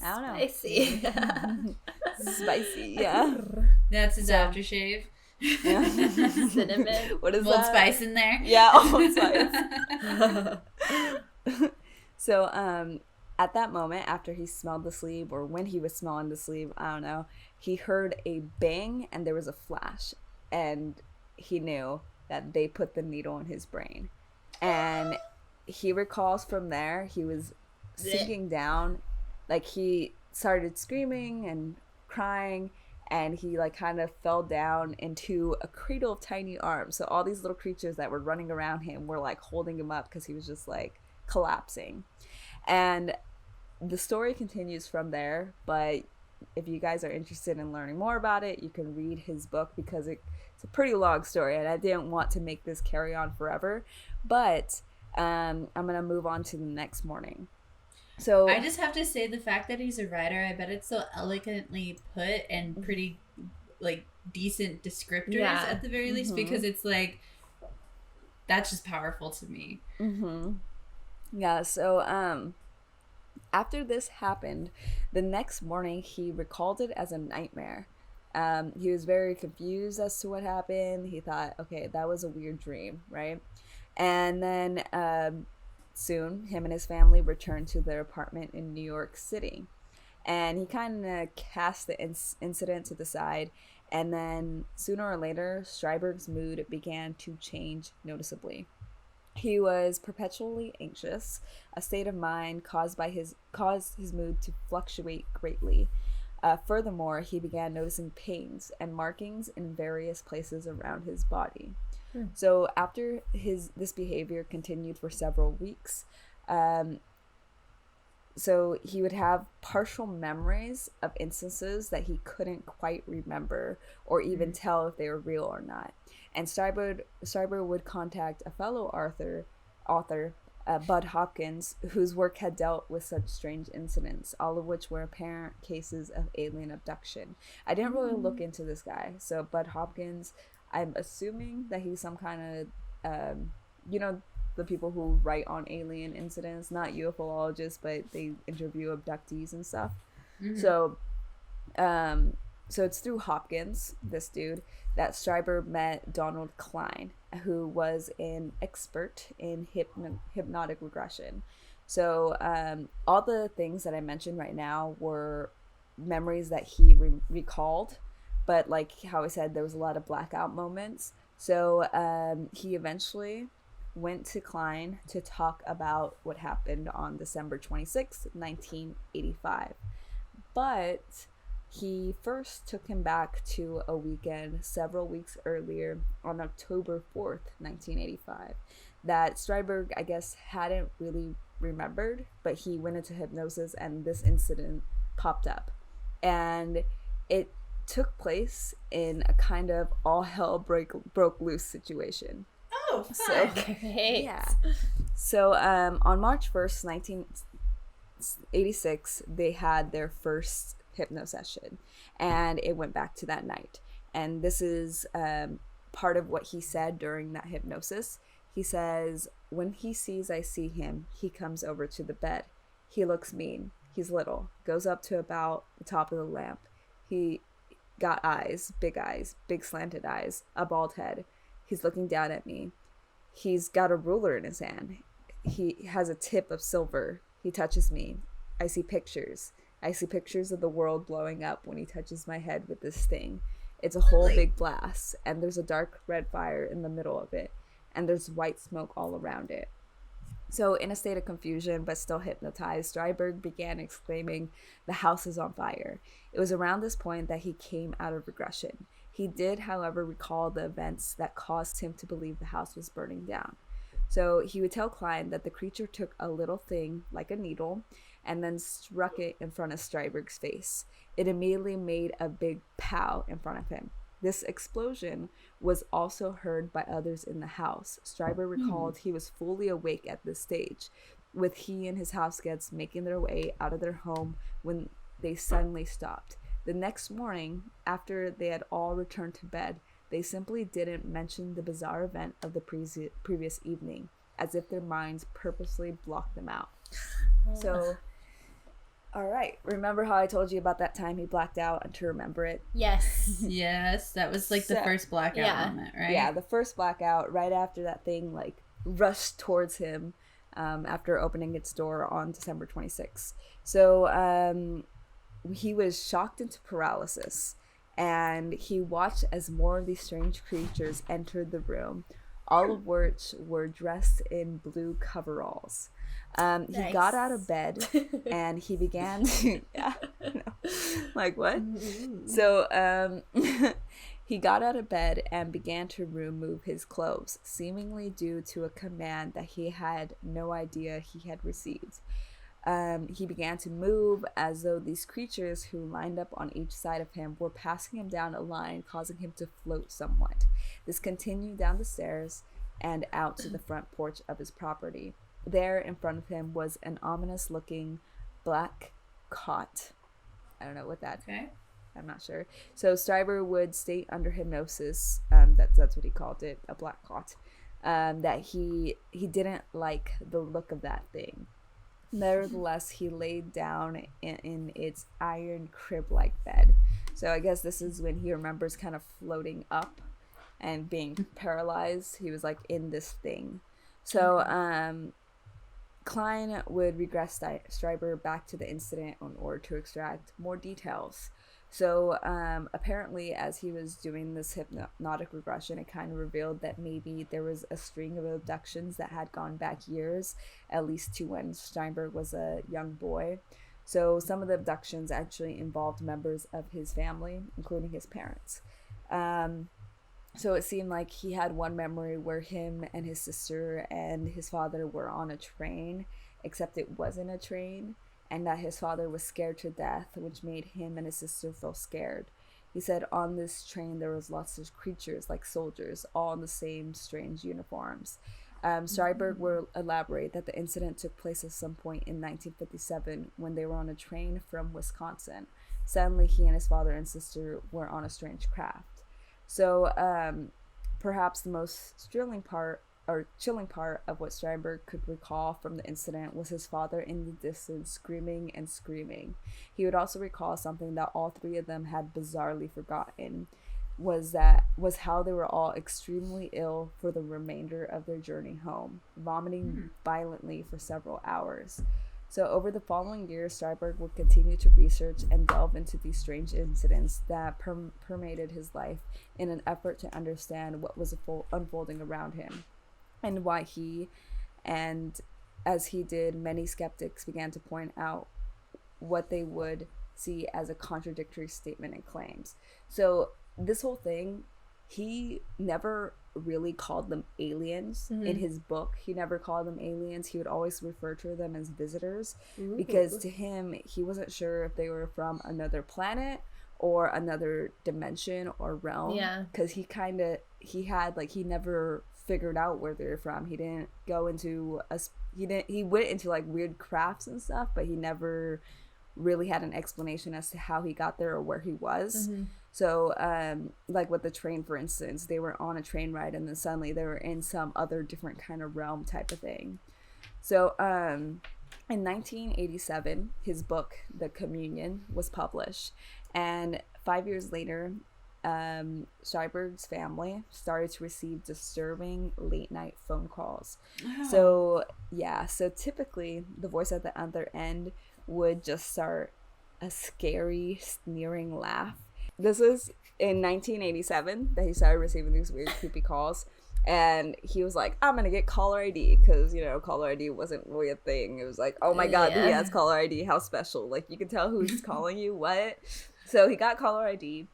I don't know.
Spicy.
Spicy, yeah.
That's his aftershave.
Yeah.
Cinnamon.
What is
Old
that?
Spice in there.
Yeah, Old Spice. So at that moment, after he smelled the sleeve, or when he was smelling the sleeve, I don't know, he heard a bang and there was a flash, and he knew that they put the needle in his brain. And he recalls from there, he was sinking down, like he started screaming and crying, and he like kind of fell down into a cradle of tiny arms. So all these little creatures that were running around him were like holding him up, because he was just like collapsing. And the story continues from there, but if you guys are interested in learning more about it, you can read his book, because it's a pretty long story, and I didn't want to make this carry on forever. But I'm gonna move on to the next morning. So
I just have to say, the fact that he's a writer, I bet it's so elegantly put and pretty like decent descriptors at the very least, because it's like, that's just powerful to me.
Yeah, so after this happened, the next morning he recalled it as a nightmare. He was very confused as to what happened. He thought, okay, that was a weird dream, right? And then soon, him and his family returned to their apartment in New York City. And he kind of cast the incident to the side. And then sooner or later, Streiberg's mood began to change noticeably. He was perpetually anxious, a state of mind caused his mood to fluctuate greatly. Furthermore, he began noticing pains and markings in various places around his body. So after this behavior continued for several weeks, so he would have partial memories of instances that he couldn't quite remember or even tell if they were real or not. And Strieber would contact a fellow author, Bud Hopkins, whose work had dealt with such strange incidents, all of which were apparent cases of alien abduction. I didn't really look into this guy. So Bud Hopkins, I'm assuming that he's some kind of, the people who write on alien incidents, not UFOologists, but they interview abductees and stuff. So it's through Hopkins, this dude, that Strieber met Donald Klein, who was an expert in hypnotic regression. So all the things that I mentioned right now were memories that he recalled, but like how I said, there was a lot of blackout moments. So he eventually went to Klein to talk about what happened on December 26th, 1985. But he first took him back to a weekend several weeks earlier on October 4th, 1985, that Strieber, I guess, hadn't really remembered, but he went into hypnosis and this incident popped up. And it took place in a kind of all hell broke loose situation.
Oh, fun.
So,
Great.
yeah. So on March 1st, 1986, they had their first hypno session, and it went back to that night. And this is part of what he said during that hypnosis. He says, when he sees I see him, he comes over to the bed. He looks mean. He's little. Goes up to about the top of the lamp. He got eyes, big slanted eyes, a bald head. He's looking down at me. He's got a ruler in his hand. He has a tip of silver. He touches me. I see pictures. I see pictures of the world blowing up when he touches my head with this thing. It's a whole big blast, and there's a dark red fire in the middle of it, and there's white smoke all around it. So in a state of confusion, but still hypnotized, Strieber began exclaiming, "The house is on fire." It was around this point that he came out of regression. He did, however, recall the events that caused him to believe the house was burning down. So he would tell Klein that the creature took a little thing, like a needle, and then struck it in front of Strieber's face. It immediately made a big pow in front of him. This explosion was also heard by others in the house. Strieber recalled he was fully awake at this stage, with he and his house guests making their way out of their home when they suddenly stopped. The next morning, after they had all returned to bed, they simply didn't mention the bizarre event of the previous evening, as if their minds purposely blocked them out. So, all right. Remember how I told you about that time he blacked out and to remember it?
Yes.
Yes, that was like the first blackout moment, right?
Yeah, the first blackout right after that thing like rushed towards him after opening its door on December 26th. So he was shocked into paralysis, and he watched as more of these strange creatures entered the room, all of which were dressed in blue coveralls. He got out of bed and he began to like what? So he got out of bed and began to remove his clothes, seemingly due to a command that he had no idea he had received. He began to move as though these creatures who lined up on each side of him were passing him down a line, causing him to float somewhat. This continued down the stairs and out to the front porch of his property. There in front of him was an ominous-looking black cot. I don't know what that.
Okay.
I'm not sure. So Strieber would state under hypnosis, that's what he called it, a black cot, that he didn't like the look of that thing. Nevertheless, he laid down in its iron crib-like bed. So I guess this is when he remembers kind of floating up and being paralyzed. He was like in this thing. So Klein would regress Strieber back to the incident in order to extract more details. So apparently, as he was doing this hypnotic regression, it kind of revealed that maybe there was a string of abductions that had gone back years, at least to when Strieber was a young boy. So some of the abductions actually involved members of his family, including his parents. So it seemed like he had one memory where him and his sister and his father were on a train, except it wasn't a train, and that his father was scared to death, which made him and his sister feel scared. He said on this train there was lots of creatures like soldiers, all in the same strange uniforms. Strieber will elaborate that the incident took place at some point in 1957 when they were on a train from Wisconsin. Suddenly he and his father and sister were on a strange craft. So perhaps the most chilling part of what Strieber could recall from the incident was his father in the distance screaming and screaming. He would also recall something that all three of them had bizarrely forgotten, was how they were all extremely ill for the remainder of their journey home, vomiting violently for several hours. So over the following years, Strieber would continue to research and delve into these strange incidents that permeated his life in an effort to understand what was unfolding around him, and why he, and as he did, many skeptics began to point out what they would see as a contradictory statement and claims. So this whole thing, he never really called them aliens. In his book. He never called them aliens. He would always refer to them as visitors. Ooh. Because to him, he wasn't sure if they were from another planet or another dimension or realm. Yeah. Because he never figured out where they were from. He didn't go into he went into like weird crafts and stuff, but he never really had an explanation as to how he got there or where he was. So like with the train, for instance, they were on a train ride and then suddenly they were in some other different kind of realm type of thing. So in 1987, his book The Communion was published, and 5 years later, Strieber's family started to receive disturbing late night phone calls. So typically the voice at the other end would just start a scary, sneering laugh. This was in 1987 that he started receiving these weird, creepy calls. And he was like, I'm going to get caller ID, because, caller ID wasn't really a thing. It was like, oh my God, he has caller ID. How special. Like, you can tell who's calling you. What? So he got caller ID,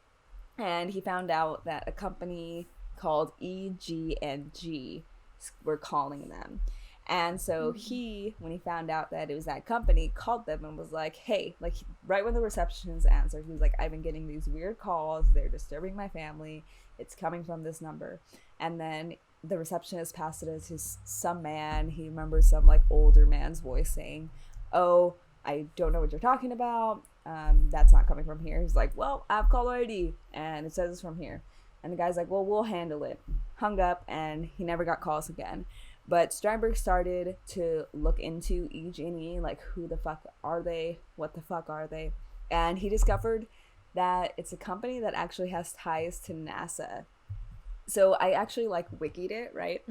and he found out that a company called EG&G were calling them. And so when he found out that it was that company, called them and was like, hey, like right when the receptionist answered, he was like, I've been getting these weird calls. They're disturbing my family. It's coming from this number. And then the receptionist passed it to some man. He remembers some like older man's voice saying, oh, I don't know what you're talking about. That's not coming from here. He's like, well, I have caller ID and it says it's from here. And the guy's like, well, we'll handle it. Hung up, and he never got calls again. But Strieber started to look into EG&E, like who the fuck are they? What the fuck are they? And he discovered that it's a company that actually has ties to NASA. So I actually wikied it, right?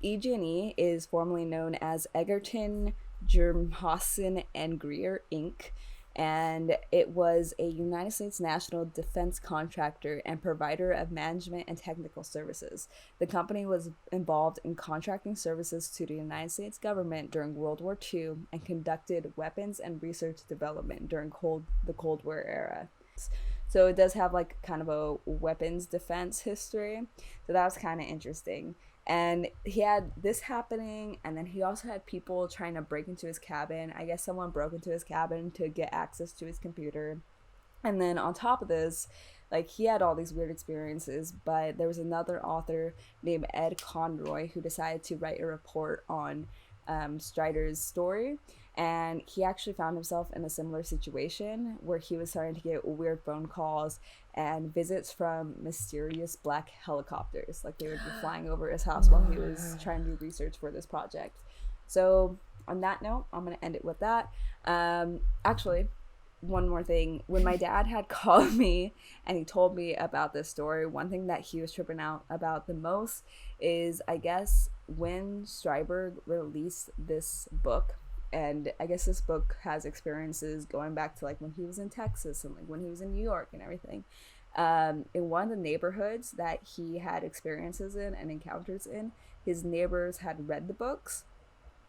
EG&E is formerly known as Egerton, Germhausen and Greer Inc., and it was a United States national defense contractor and provider of management and technical services. The company was involved in contracting services to the United States government during World War II and conducted weapons and research development during the Cold War era. So it does have kind of a weapons defense history. So that was kind of interesting. And he had this happening, and then he also had people trying to break into his cabin. I guess someone broke into his cabin to get access to his computer. And then on top of this, he had all these weird experiences, but there was another author named Ed Conroy who decided to write a report on Strieber's story. And he actually found himself in a similar situation where he was starting to get weird phone calls and visits from mysterious black helicopters. They would be flying over his house while he was trying to do research for this project. So on that note, I'm going to end it with that. Actually, one more thing. When my dad had called me and he told me about this story, one thing that he was tripping out about the most is, I guess, when Strieber released this book. And I guess this book has experiences going back to when he was in Texas and when he was in New York and everything. In one of the neighborhoods that he had experiences in and encounters in, his neighbors had read the book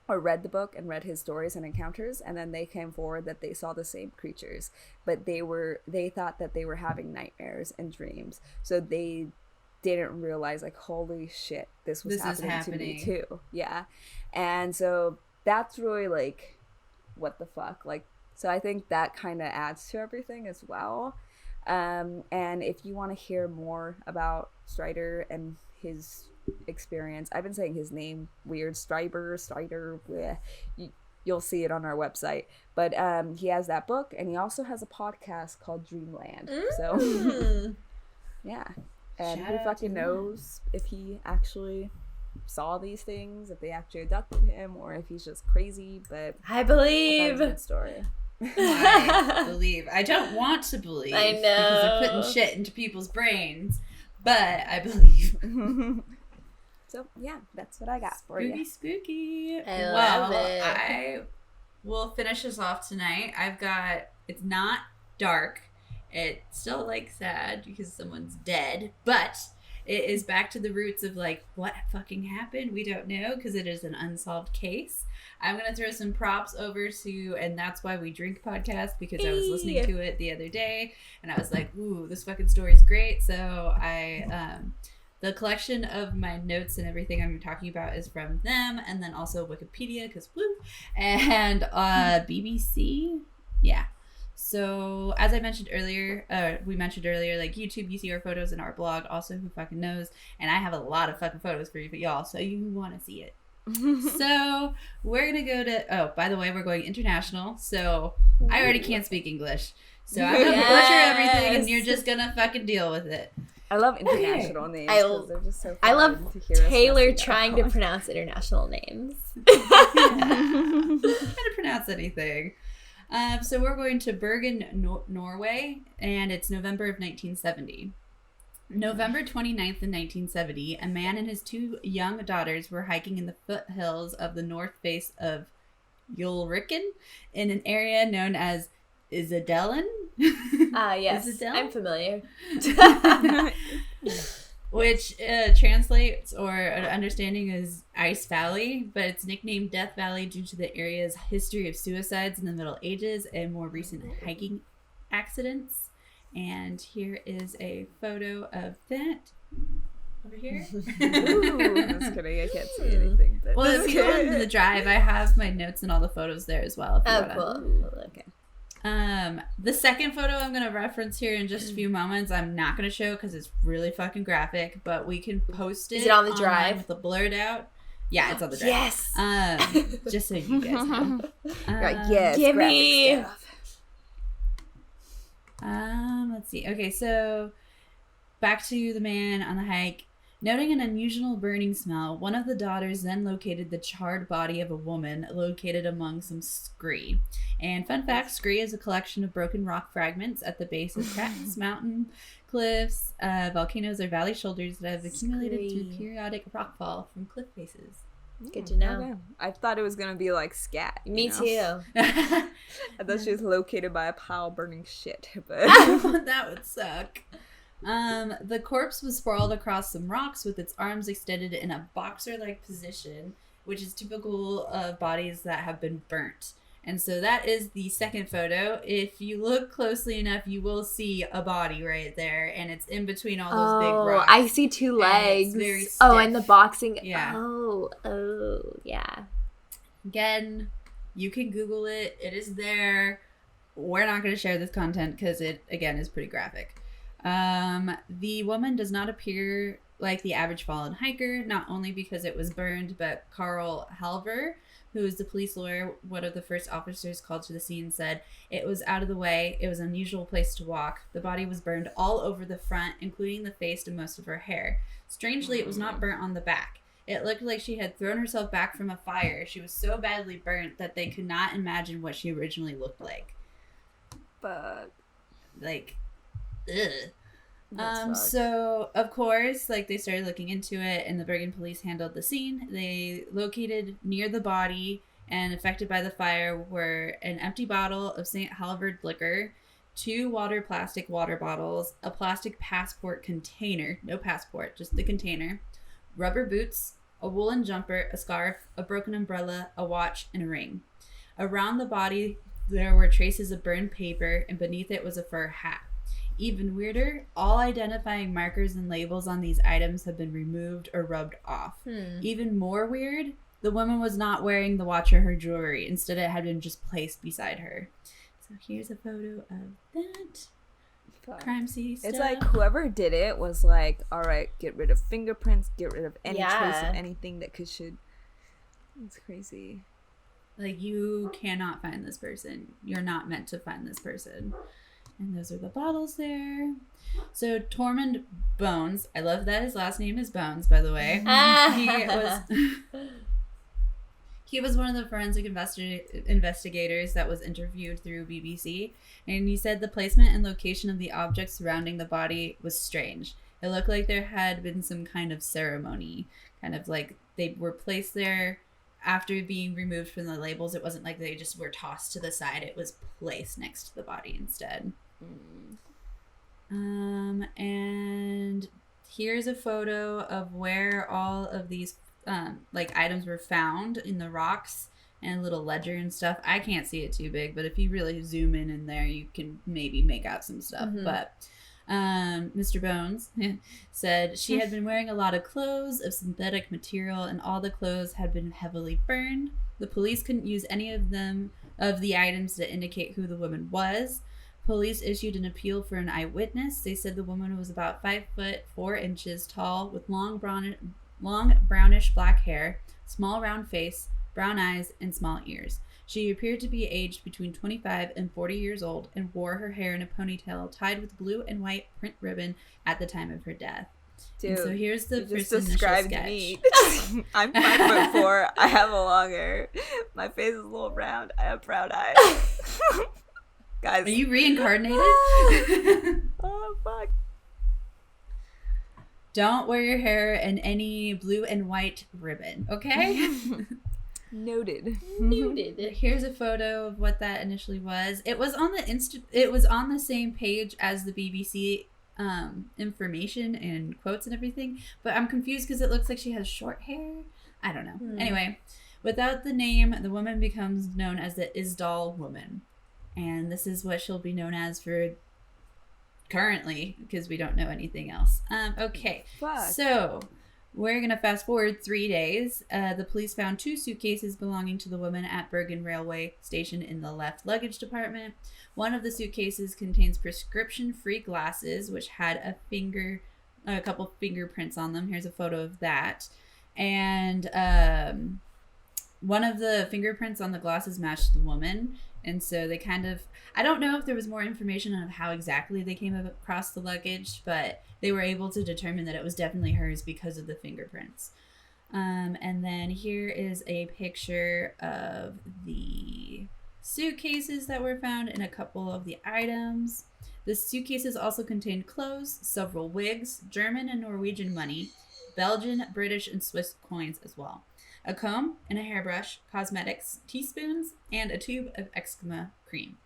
and read his stories and encounters, and then they came forward that they saw the same creatures, but they thought that they were having nightmares and dreams. So they didn't realize holy shit, this was happening to me too. Yeah. And so that's really what the fuck. So I think that kind of adds to everything as well. And if you want to hear more about Strieber and his experience, I've been saying his name weird, Strieber, bleh. You'll see it on our website. But he has that book, and he also has a podcast called Dreamland. So yeah. And who fucking knows if he actually saw these things, if they actually abducted him, or if he's just crazy. But
I believe.
That's a good story.
I believe. I don't want to believe.
I know.
Because they're putting shit into people's brains. But I believe.
So, yeah, that's what I got for you.
Spooky.
I love it.
I we'll finish this off tonight. It's not dark. It's still like sad because someone's dead, but it is back to the roots of like what fucking happened. We don't know because it is an unsolved case. I'm going to throw some props over to And That's Why We Drink podcast because I was listening to it the other day and I was like, ooh, this fucking story is great. So the collection of my notes and everything I'm talking about is from them, and then also Wikipedia because woo, and BBC. Yeah. So as I mentioned earlier, like YouTube, you see our photos in our blog. Also, who fucking knows? And I have a lot of fucking photos for y'all, so you want to see it. So we're gonna go to. Oh, by the way, we're going international. So I already can't speak English, so I'm gonna butcher everything, and you're just gonna fucking deal with it.
I love international names because they're just so fun.
I love
to hear
Taylor trying to pronounce international names.
Trying to pronounce anything. So we're going to Bergen, Norway, and it's November of 1970. November 29th in 1970, a man and his 2 young daughters were hiking in the foothills of the north face of Ulriken in an area known as Isdalen.
Yes,
Isdal?
I'm familiar.
Which translates or an understanding is Ice Valley, but it's nicknamed Death Valley due to the area's history of suicides in the Middle Ages and more recent hiking accidents. And here is a photo of that over here.
Ooh, just kidding. I can't see anything. But
Well, if you go into the drive, I have my notes and all the photos there as well.
Cool. Okay.
The second photo I'm going to reference here in just a few moments, I'm not going to show because it's really fucking graphic, but we can post it.
Is it on the
online
drive?
with the blurred out. Yeah, it's on the drive.
Yes.
Just so you guys know.
yes,
Give
graphic
me.
stuff.
Let's see. Okay, so back to the man on the hike. Noting an unusual burning smell, one of the daughters then located the charred body of a woman located among some scree. And fun fact, scree is a collection of broken rock fragments at the base of cracks, mountain cliffs, volcanoes, or valley shoulders that have accumulated through periodic rockfall from cliff faces.
Good to know.
Okay. I thought it was going to be like scat.
Me too.
I thought she was located by a pile of burning shit. But
That would suck. The corpse was sprawled across some rocks with its arms extended in a boxer-like position, which is typical of bodies that have been burnt. And so that is the second photo. If you look closely enough, you will see a body right there, and it's in between all those big rocks.
I see 2 legs.
It's very stiff.
Oh, and the boxing.
Yeah.
Oh, yeah.
Again, you can Google it. It is there. We're not going to share this content because it, again, is pretty graphic. The woman does not appear like the average fallen hiker, not only because it was burned, but Carl Halver, who is the police lawyer, one of the first officers called to the scene, said, "It was out of the way. It was an unusual place to walk. The body was burned all over the front, including the face and most of her hair. Strangely, it was not burnt on the back. It looked like she had thrown herself back from a fire. She was so badly burnt that they could not imagine what she originally looked like."
but
Like, ugh.
that's fucked.
So of course, like, they started looking into it, and the Bergen police handled the scene. They located near the body and affected by the fire were an empty bottle of St. Halvard liquor, 2 plastic water bottles, a plastic passport container, no passport, just the container, rubber boots, a woolen jumper, a scarf, a broken umbrella, a watch, and a ring. Around the body, there were traces of burned paper, and beneath it was a fur hat. Even weirder, all identifying markers and labels on these items have been removed or rubbed off. Even more weird, the woman was not wearing the watch or her jewelry. Instead, it had been just placed beside her. So here's a photo of that.
Fuck.
Crime scene stuff.
It's like whoever did it was like, all right, get rid of fingerprints, get rid of any trace of anything that should. It's crazy.
Like, you cannot find this person. You're not meant to find this person. And those are the bottles there. So Tormund Bones, I love that his last name is Bones, by the way. He was one of the forensic investigators that was interviewed through BBC, and he said the placement and location of the objects surrounding the body was strange. It looked like there had been some kind of ceremony, kind of like they were placed there after being removed from the labels, it wasn't like they just were tossed to the side. It was placed next to the body instead. And here's a photo of where all of these like items were found in the rocks and a little ledger and stuff. I can't see it too big, but if you really zoom in there, you can maybe make out some stuff. But Mr. Bones said she had been wearing a lot of clothes of synthetic material, and all the clothes had been heavily burned. The police couldn't use any of the items to indicate who the woman was. Police issued an appeal for an eyewitness. They said the woman was about 5'4" tall, with long brownish black hair, small round face, brown eyes, and small ears. She appeared to be aged between 25 and 40 years old and wore her hair in a ponytail tied with blue and white print ribbon at the time of her death.
Dude,
and so here's the
just
first
described
initial sketch.
me. I'm 5'4". I have a long hair. My face is a little round. I have brown eyes. Guys,
Are you reincarnated?
oh fuck.
Don't wear your hair in any blue and white ribbon, okay?
Noted.
Here's a photo of what that initially was. It was on the same page as the BBC information and quotes and everything, but I'm confused because it looks like she has short hair. I don't know. Anyway, without the name, the woman becomes known as the Isdal woman. And this is what she'll be known as for currently, because we don't know anything else. Okay.
Fuck.
So we're going to fast forward 3 days. The police found 2 suitcases belonging to the woman at Bergen Railway Station in the left luggage department. One of the suitcases contains prescription-free glasses, which had a couple fingerprints on them. Here's a photo of that. And one of the fingerprints on the glasses matched the woman. And so they I don't know if there was more information on how exactly they came across the luggage, but they were able to determine that it was definitely hers because of the fingerprints. And then here is a picture of the suitcases that were found and a couple of the items. The suitcases also contained clothes, several wigs, German and Norwegian money, Belgian, British, and Swiss coins as well. A comb and a hairbrush, cosmetics, teaspoons, and a tube of eczema cream.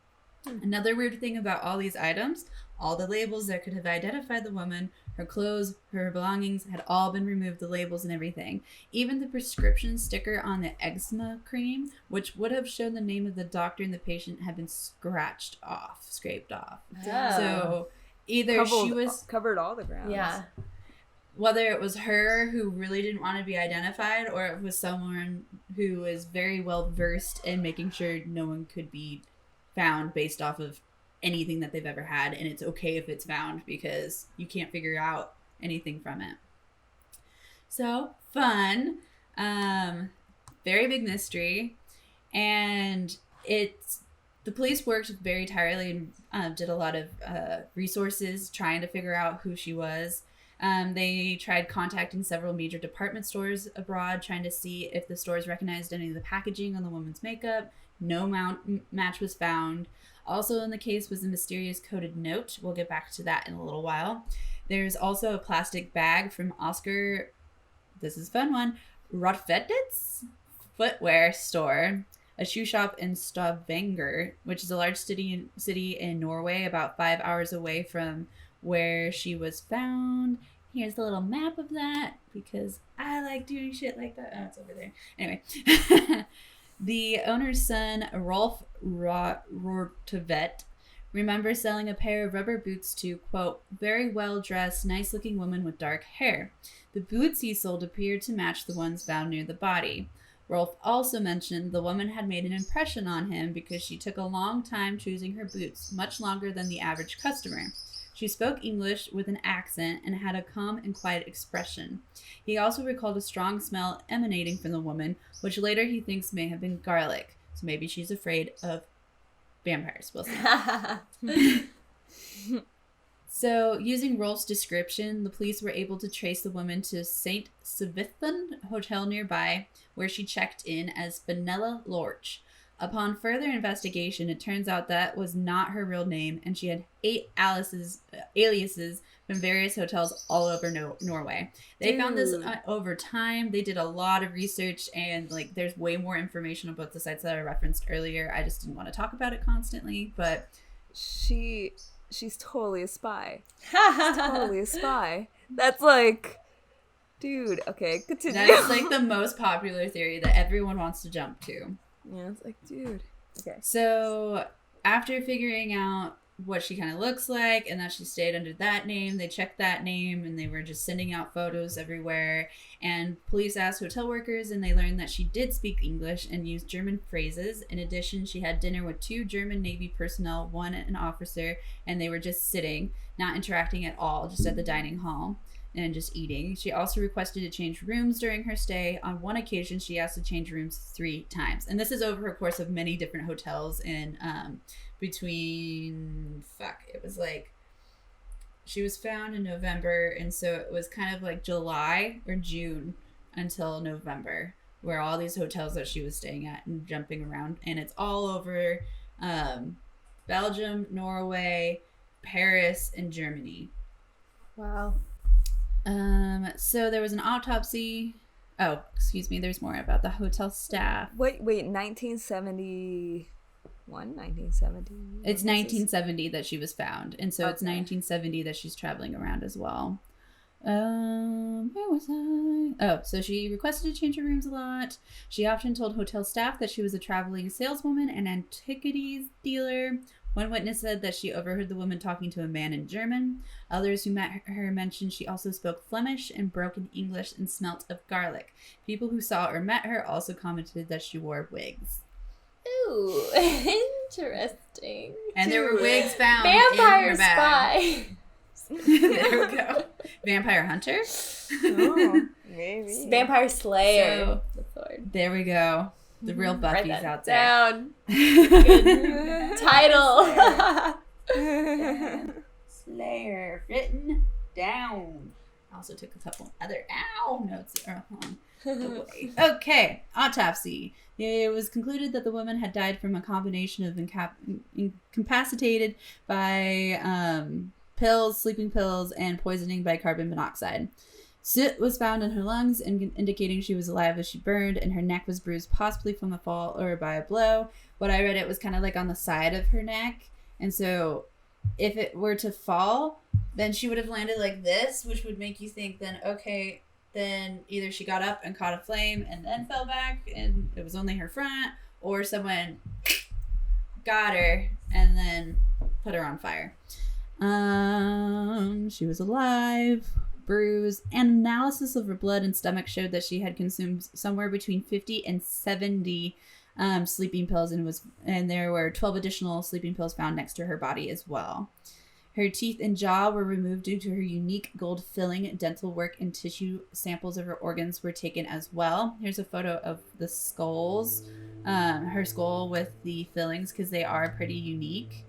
Another weird thing about all these items, all the labels that could have identified the woman, her clothes, her belongings had all been removed, the labels and everything. Even the prescription sticker on the eczema cream, which would have shown the name of the doctor and the patient, had been scraped off. So either she was
covered all the ground.
Yeah.
Whether it was her who really didn't want to be identified, or it was someone who is very well versed in making sure no one could be found based off of anything that they've ever had, and it's okay if it's found because you can't figure out anything from it. So fun, very big mystery, and the police worked very tirelessly and did a lot of resources trying to figure out who she was. They tried contacting several major department stores abroad, trying to see if the stores recognized any of the packaging on the woman's makeup. No match was found. Also in the case was a mysterious coded note. We'll get back to that in a little while. There's also a plastic bag from Oscar, this is a fun one, Rotvedt's footwear store, a shoe shop in Stavanger, which is a large city in Norway, about 5 hours away from where she was found. Here's the little map of that because I like doing shit like that. Oh, it's over there. Anyway, the owner's son, Rolf Rortvedt, remembers selling a pair of rubber boots to, quote, very well-dressed, nice-looking woman with dark hair. The boots he sold appeared to match the ones found near the body. Rolf also mentioned the woman had made an impression on him because she took a long time choosing her boots, much longer than the average customer. She spoke English with an accent and had a calm and quiet expression. He also recalled a strong smell emanating from the woman, which later he thinks may have been garlic. So maybe she's afraid of vampires. We'll see. So, using Rolf's description, the police were able to trace the woman to St. Svithun Hotel nearby, where she checked in as Fenella Lorch. Upon further investigation, it turns out that was not her real name, and she had 8 aliases from various hotels all over Norway. They found this over time. They did a lot of research, and like there's way more information about the sites that I referenced earlier. I just didn't want to talk about it constantly, but
she's totally a spy. She's totally a spy. That's like, dude, okay, continue.
That's like the most popular theory that everyone wants to jump to.
Yeah, it's like, dude. Okay.
So after figuring out what she kind of looks like and that she stayed under that name, they checked that name and they were just sending out photos everywhere. And police asked hotel workers and they learned that she did speak English and used German phrases. In addition, she had dinner with 2 German Navy personnel, 1 an officer, and they were just sitting, not interacting at all, just at the dining hall and just eating. She also requested to change rooms during her stay. On one occasion, she asked to change rooms 3 times. And this is over her course of many different hotels in it was like, she was found in November, and so it was kind of like July or June until November, where all these hotels that she was staying at and jumping around. And it's all over Belgium, Norway, Paris, and Germany.
Wow.
So there was an autopsy. Oh, excuse me. There's more about the hotel staff.
Wait, 1971, 1970?
It's 1970 that she was found. And so it's 1970 that she's traveling around as well. Where was I? Oh, so she requested to change her rooms a lot. She often told hotel staff that she was a traveling saleswoman and antiquities dealer. One witness said that she overheard the woman talking to a man in German. Others who met her mentioned she also spoke Flemish and broken English and smelt of garlic. People who saw or met her also commented that she wore wigs.
Ooh, interesting.
And there were wigs found
Vampire
in her bag.
spy.
There we go. Vampire hunter?
Oh, maybe.
Vampire slayer.
So, there we go. The real Buffy's
Write that
out there.
down. Good title.
Slayer written down. I also took a couple other notes. Okay, autopsy. It was concluded that the woman had died from a combination of incapacitated by pills, sleeping pills, and poisoning by carbon monoxide. Soot was found in her lungs, indicating she was alive as she burned, and her neck was bruised, possibly from a fall or by a blow. What I read, it was kind of like on the side of her neck, and so if it were to fall, then she would have landed like this, which would make you think then, okay, then either she got up and caught a flame and then fell back, and it was only her front, or someone got her and then put her on fire. She was alive. Bruise, and analysis of her blood and stomach showed that she had consumed somewhere between 50 and 70 sleeping pills, and there were 12 additional sleeping pills found next to her body as well. Her teeth and jaw were removed due to her unique gold filling. Dental work and tissue samples of her organs were taken as well. Here's a photo of the skulls, her skull with the fillings, because they are pretty unique,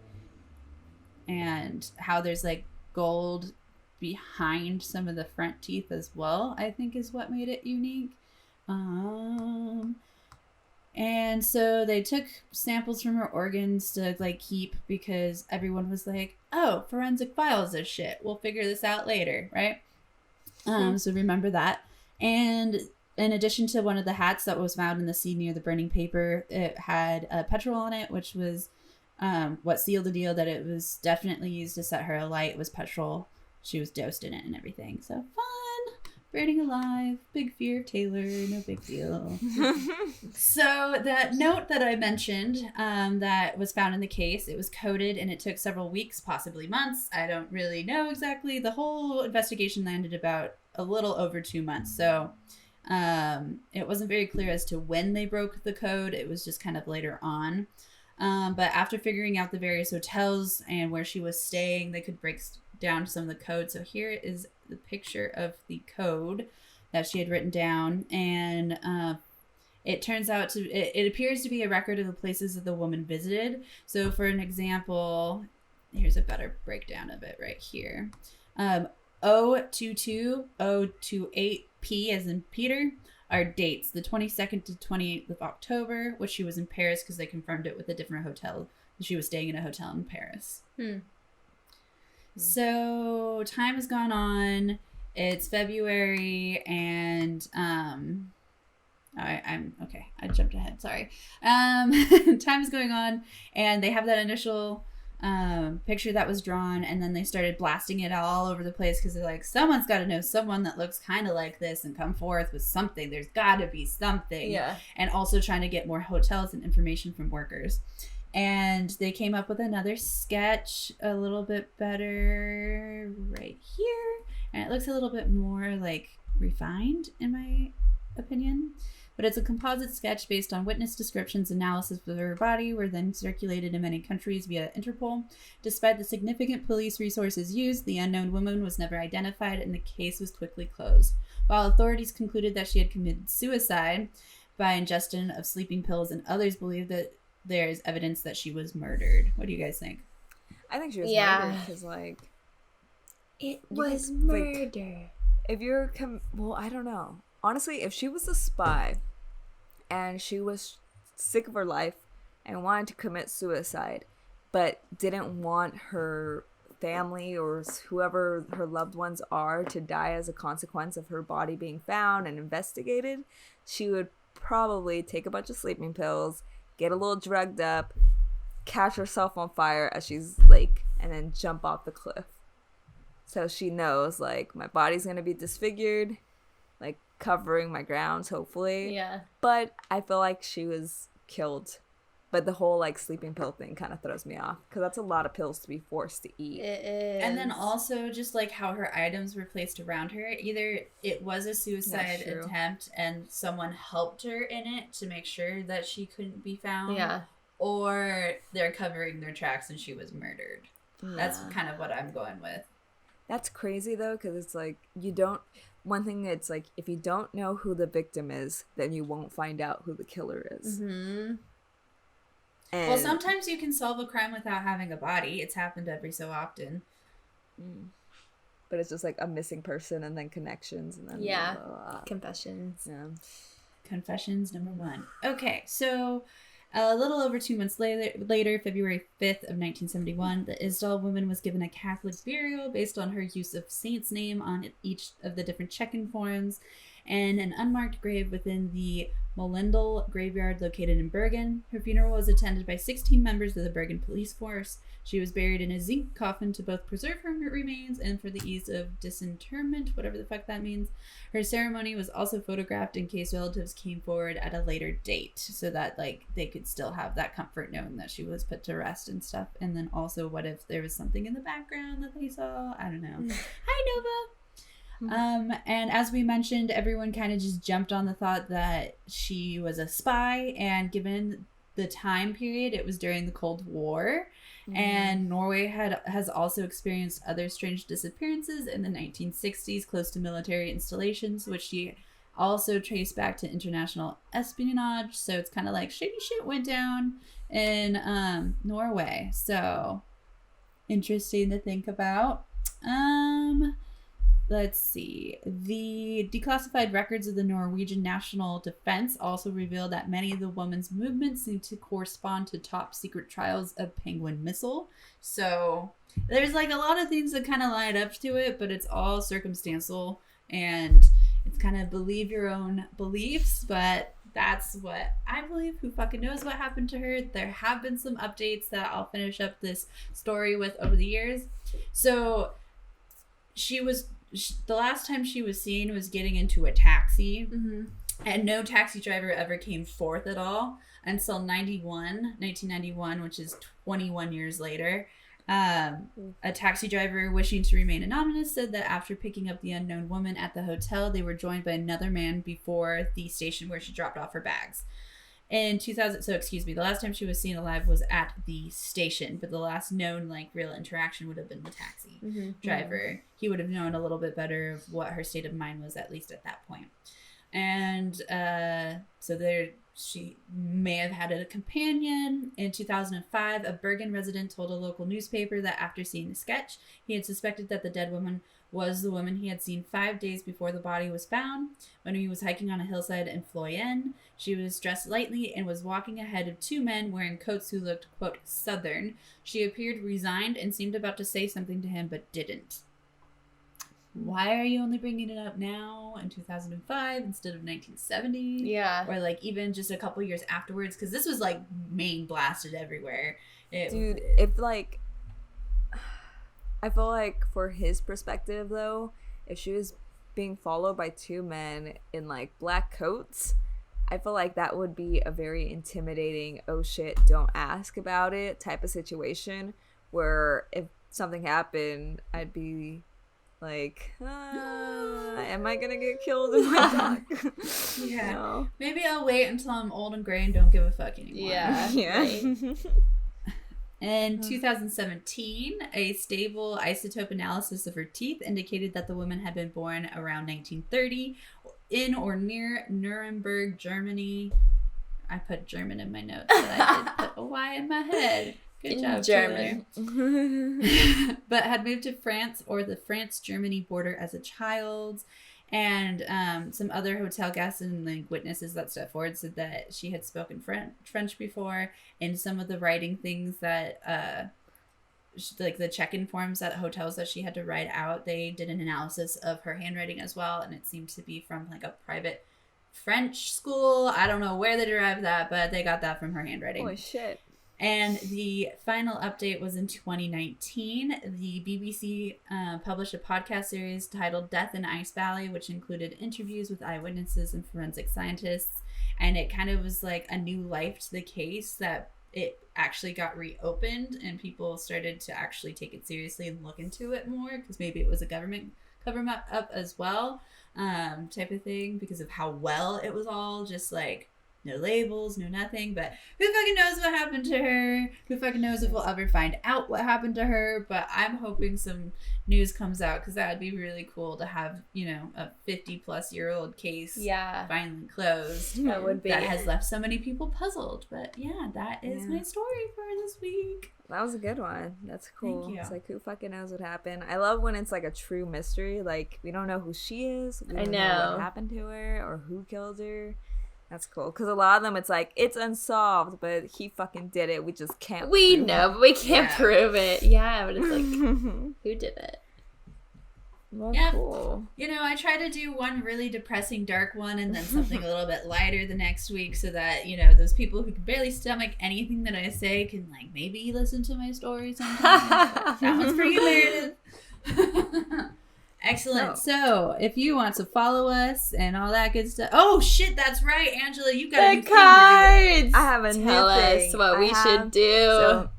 and how there's like gold behind some of the front teeth as well, I think is what made it unique. And so they took samples from her organs to like keep, because everyone was like, oh, forensic files is shit, we'll figure this out later, right? So remember that. And in addition to one of the hats that was found in the sea near the burning paper, it had petrol on it, which was what sealed the deal that it was definitely used to set her alight. It was petrol. She was dosed in it and everything. So fun. Burning alive. Big fear of Taylor. No big deal. So that note that I mentioned that was found in the case, it was coded and it took several weeks, possibly months. I don't really know exactly. The whole investigation landed about a little over 2 months. So it wasn't very clear as to when they broke the code. It was just kind of later on. But after figuring out the various hotels and where she was staying, they could break down some of the code. So here is the picture of the code that she had written down, and it turns out to it appears to be a record of the places that the woman visited. So for an example, here's a better breakdown of it right here. 022028P as in Peter are dates, the 22nd to 28th of October, which she was in Paris, because they confirmed it with a different hotel. She was staying in a hotel in Paris. So time has gone on. It's February, and I'm okay. I jumped ahead. Sorry. Time is going on, and they have that initial picture that was drawn, and then they started blasting it all over the place because they're like, someone's got to know someone that looks kind of like this and come forth with something. There's got to be something.
Yeah.
And also trying to get more hotels and information from workers. And they came up with another sketch a little bit better right here. And it looks a little bit more like refined in my opinion. But it's a composite sketch based on witness descriptions. Analysis of her body were then circulated in many countries via Interpol. Despite the significant police resources used, the unknown woman was never identified and the case was quickly closed. While authorities concluded that she had committed suicide by ingestion of sleeping pills, and others believe that there is evidence that she was murdered. What do you guys think?
I think she was murdered because, like...
It was
murder.
murder.
If you're... well, I don't know. Honestly, if she was a spy and she was sick of her life and wanted to commit suicide, but didn't want her family or whoever her loved ones are to die as a consequence of her body being found and investigated, she would probably take a bunch of sleeping pills, get a little drugged up, catch herself on fire as she's like, and then jump off the cliff. So she knows, like, my body's gonna be disfigured, like, covering my grounds, hopefully.
Yeah.
But I feel like she was killed. But the whole, like, sleeping pill thing kind of throws me off. Because that's a lot of pills to be forced to eat.
It is.
And then also just, like, how her items were placed around her. Either it was a suicide attempt and someone helped her in it to make sure that she couldn't be found.
Yeah.
Or they're covering their tracks and she was murdered.
Yeah.
That's kind of what I'm going with.
That's crazy, though, because it's like, you don't... One thing that's like, if you don't know who the victim is, then you won't find out who the killer is.
Mm-hmm.
And,
Well, sometimes you can solve a crime without having a body. It's happened every so often.
But it's just like a missing person and then connections and then
Yeah.
blah, blah, blah.
Confessions.
Yeah.
Confessions number 1. Okay, so a little over 2 months later, February 5th of 1971, the Isdal woman was given a Catholic burial based on her use of saint's name on each of the different check-in forms, and an unmarked grave within the Molendal graveyard located in Bergen. Her funeral was attended by 16 members of the Bergen police force. She was buried in a zinc coffin to both preserve her remains and for the ease of disinterment, whatever the fuck that means. Her ceremony was also photographed in case relatives came forward at a later date so that, like, they could still have that comfort knowing that she was put to rest and stuff. And then also, what if there was something in the background that they saw? I don't know. Hi, Nova! And as we mentioned, everyone kind of just jumped on the thought that she was a spy, and given the time period, it was during the Cold War, and Norway has also experienced other strange disappearances in the 1960s close to military installations, which she also traced back to international espionage. So it's kind of like shady shit went down in Norway. So interesting to think about. Let's see. The declassified records of the Norwegian National Defense also reveal that many of the woman's movements seem to correspond to top secret trials of Penguin missile. So there's like a lot of things that kind of line up to it, but it's all circumstantial and it's kind of believe your own beliefs, but that's what I believe. Who fucking knows what happened to her? There have been some updates that I'll finish up this story with over the years. So the last time she was seen was getting into a taxi, and no taxi driver ever came forth at all until 1991, which is 21 years later. A taxi driver wishing to remain anonymous said that after picking up the unknown woman at the hotel, they were joined by another man before the station where she dropped off her bags. In 2000, the last time she was seen alive was at the station, but the last known, like, real interaction would have been the taxi driver. He would have known a little bit better of what her state of mind was, at least at that point. And she may have had a companion. In 2005, a Bergen resident told a local newspaper that after seeing the sketch, he had suspected that the dead woman was the woman he had seen 5 days before the body was found when he was hiking on a hillside in Floyen. She was dressed lightly and was walking ahead of 2 men wearing coats who looked, quote, Southern. She appeared resigned and seemed about to say something to him, but didn't. Why are you only bringing it up now in 2005 instead of 1970?
Yeah.
Or like even just a couple years afterwards? Because this was like main blasted everywhere.
Dude, if like, I feel like for his perspective though, if she was being followed by 2 men in like black coats, I feel like that would be a very intimidating, oh shit, don't ask about it type of situation, where if something happened, I'd be like, am I gonna get killed in my talk?
Yeah.
No.
Maybe I'll wait until I'm old and gray and don't give a fuck anymore.
Yeah.
Yeah.
In 2017, a stable isotope analysis of her teeth indicated that the woman had been born around 1930 in or near Nuremberg, Germany. I put German in my notes, but I did put a Y in my head. Good job,
German.
But had moved to France or the France-Germany border as a child. And some other hotel guests and like witnesses that stepped forward said that she had spoken French before. And some of the writing things that, like the check-in forms at hotels that she had to write out, they did an analysis of her handwriting as well. And it seemed to be from like a private French school. I don't know where they derived that, but they got that from her handwriting.
Holy shit.
And the final update was in 2019. The BBC published a podcast series titled Death in Ice Valley, which included interviews with eyewitnesses and forensic scientists. And it kind of was like a new life to the case, that it actually got reopened and people started to actually take it seriously and look into it more, because maybe it was a government cover-up as well, type of thing, because of how well it was all just like no labels, no nothing. But who fucking knows what happened to her? Who fucking knows if we'll ever find out what happened to her? But I'm hoping some news comes out, because that would be really cool to have, you know, a 50-plus-year-old case finally closed.
That would be.
That has left so many people puzzled. But yeah, that is my story for this week.
That was a good one. That's cool.
Thank you.
It's like, who fucking knows what happened? I love when it's like a true mystery. Like, we don't know who she is. We don't know what happened to her or who killed her. That's cool. Because a lot of them, it's like, it's unsolved, but he fucking did it. We just can't
We
prove
know,
it.
but we can't prove it. Yeah, but it's like, who did it?
Well,
Yeah.
cool.
You know, I try to do one really depressing, dark one and then something a little bit lighter the next week, so that, you know, those people who can barely stomach anything that I say can, like, maybe listen to my story sometime. That one's pretty Meredith. Excellent. So, if you want to follow us and all that good stuff. Oh, shit, that's right, Angela. You got a new
The
thing to do.
cards!
I have a
Tell
new thing.
us what
I
we
have-
should do.
So,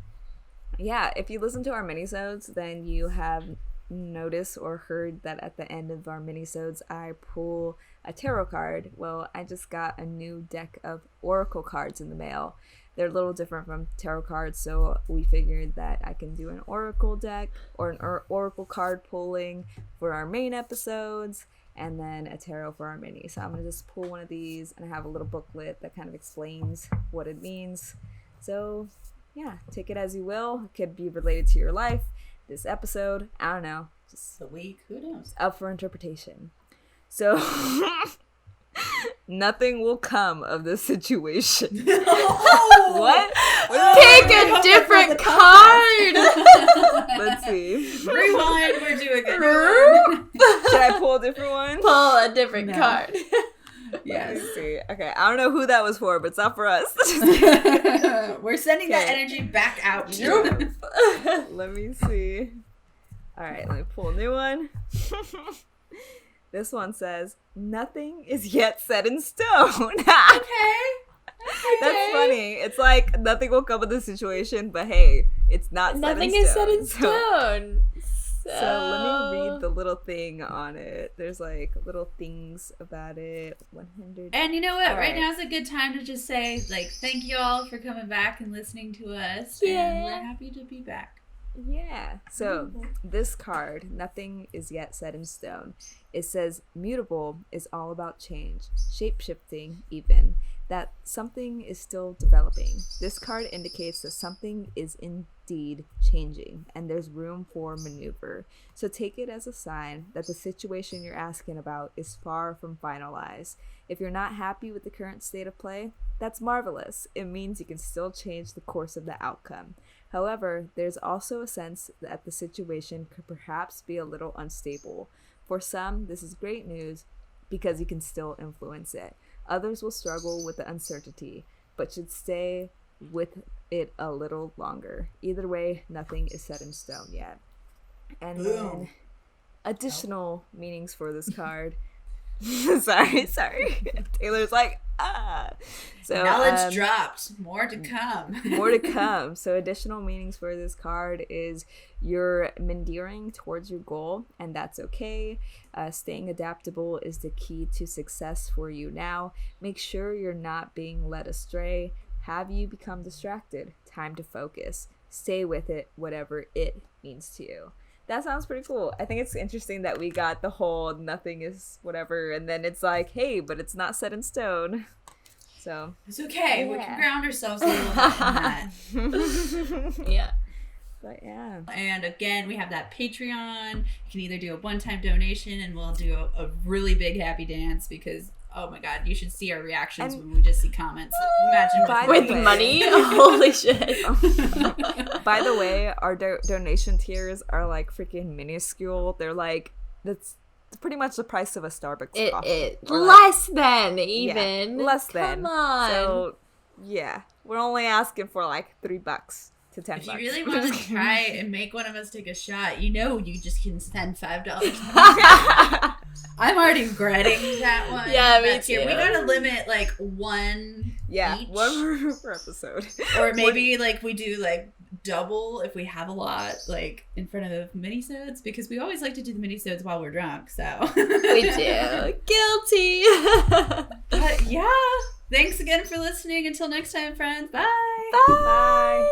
yeah, if you listen to our minisodes, then you have noticed or heard that at the end of our minisodes, I pull a tarot card. Well, I just got a new deck of oracle cards in the mail. They're a little different from tarot cards, so we figured that I can do an oracle deck or an oracle card pulling for our main episodes, and then a tarot for our mini. So I'm going to just pull one of these, and I have a little booklet that kind of explains what it means. So yeah, take it as you will. It could be related to your life, this episode, I don't know, just
The week, who knows?
up for interpretation. So nothing will come of this situation. What?
Pick a different card!
Let's see.
Rewind, we're doing it.
Should I pull a different one?
Pull a different
No.
card.
Yes. Let's see. Okay, I don't know who that was for, but it's not for us.
We're sending that
Okay.
energy back out.
Let me see. All right, let me pull a new one. This one says, "Nothing is yet set in stone." That's funny. It's like nothing will come of the situation, but hey, it's not
Nothing
set in
is
stone.
set in stone.
So let me read the little thing on it. There's like little things about it. 100.
And you know what?
All
Right
right.
now is a good time to just say, like, thank you all for coming back and listening to us. And
Yeah.
we're happy to be back.
Yeah. So this card, nothing is yet set in stone. It says mutable is all about change, shape-shifting even, that something is still developing. This card indicates that something is indeed changing and there's room for maneuver. So take it as a sign that the situation you're asking about is far from finalized. If you're not happy with the current state of play, that's marvelous. It means you can still change the course of the outcome. However, there's also a sense that the situation could perhaps be a little unstable. For some, this is great news because you can still influence it. Others will struggle with the uncertainty, but should stay with it a little longer. Either way, nothing is set in stone yet. And then additional meanings for this card. sorry. Taylor's like, So
knowledge dropped. More to come.
More to come. So additional meanings for this card is you're endearing towards your goal, and that's okay. Staying adaptable is the key to success for you now. Make sure you're not being led astray. Have you become distracted? Time to focus. Stay with it, whatever it means to you. That sounds pretty cool. I think it's interesting that we got the whole nothing is whatever, and then it's like, hey, but it's not set in stone. So
it's okay.
Yeah.
We can ground ourselves a little bit in that.
Yeah.
But yeah.
And again, we have that Patreon. You can either do a one-time donation and we'll do a really big happy dance because, oh my God, you should see our reactions when we just see comments. Imagine
with money? Holy shit.
By the way, our donation tiers are like freaking minuscule. They're like, that's pretty much the price of a Starbucks coffee.
Less than even.
Yeah, less than.
Come on.
So, yeah. We're only asking for like $3 to $10.
If you really want to try and make one of us take a shot, you just can spend $5. I'm already regretting that one.
Yeah, me too.
We gotta limit like one.
Yeah,
each.
one per episode.
Or maybe like we do like double if we have a lot like in front of minisodes because we always like to do the minisodes while we're drunk. So
we do. Guilty.
But yeah, thanks again for listening. Until next time, friends. Bye.
Bye.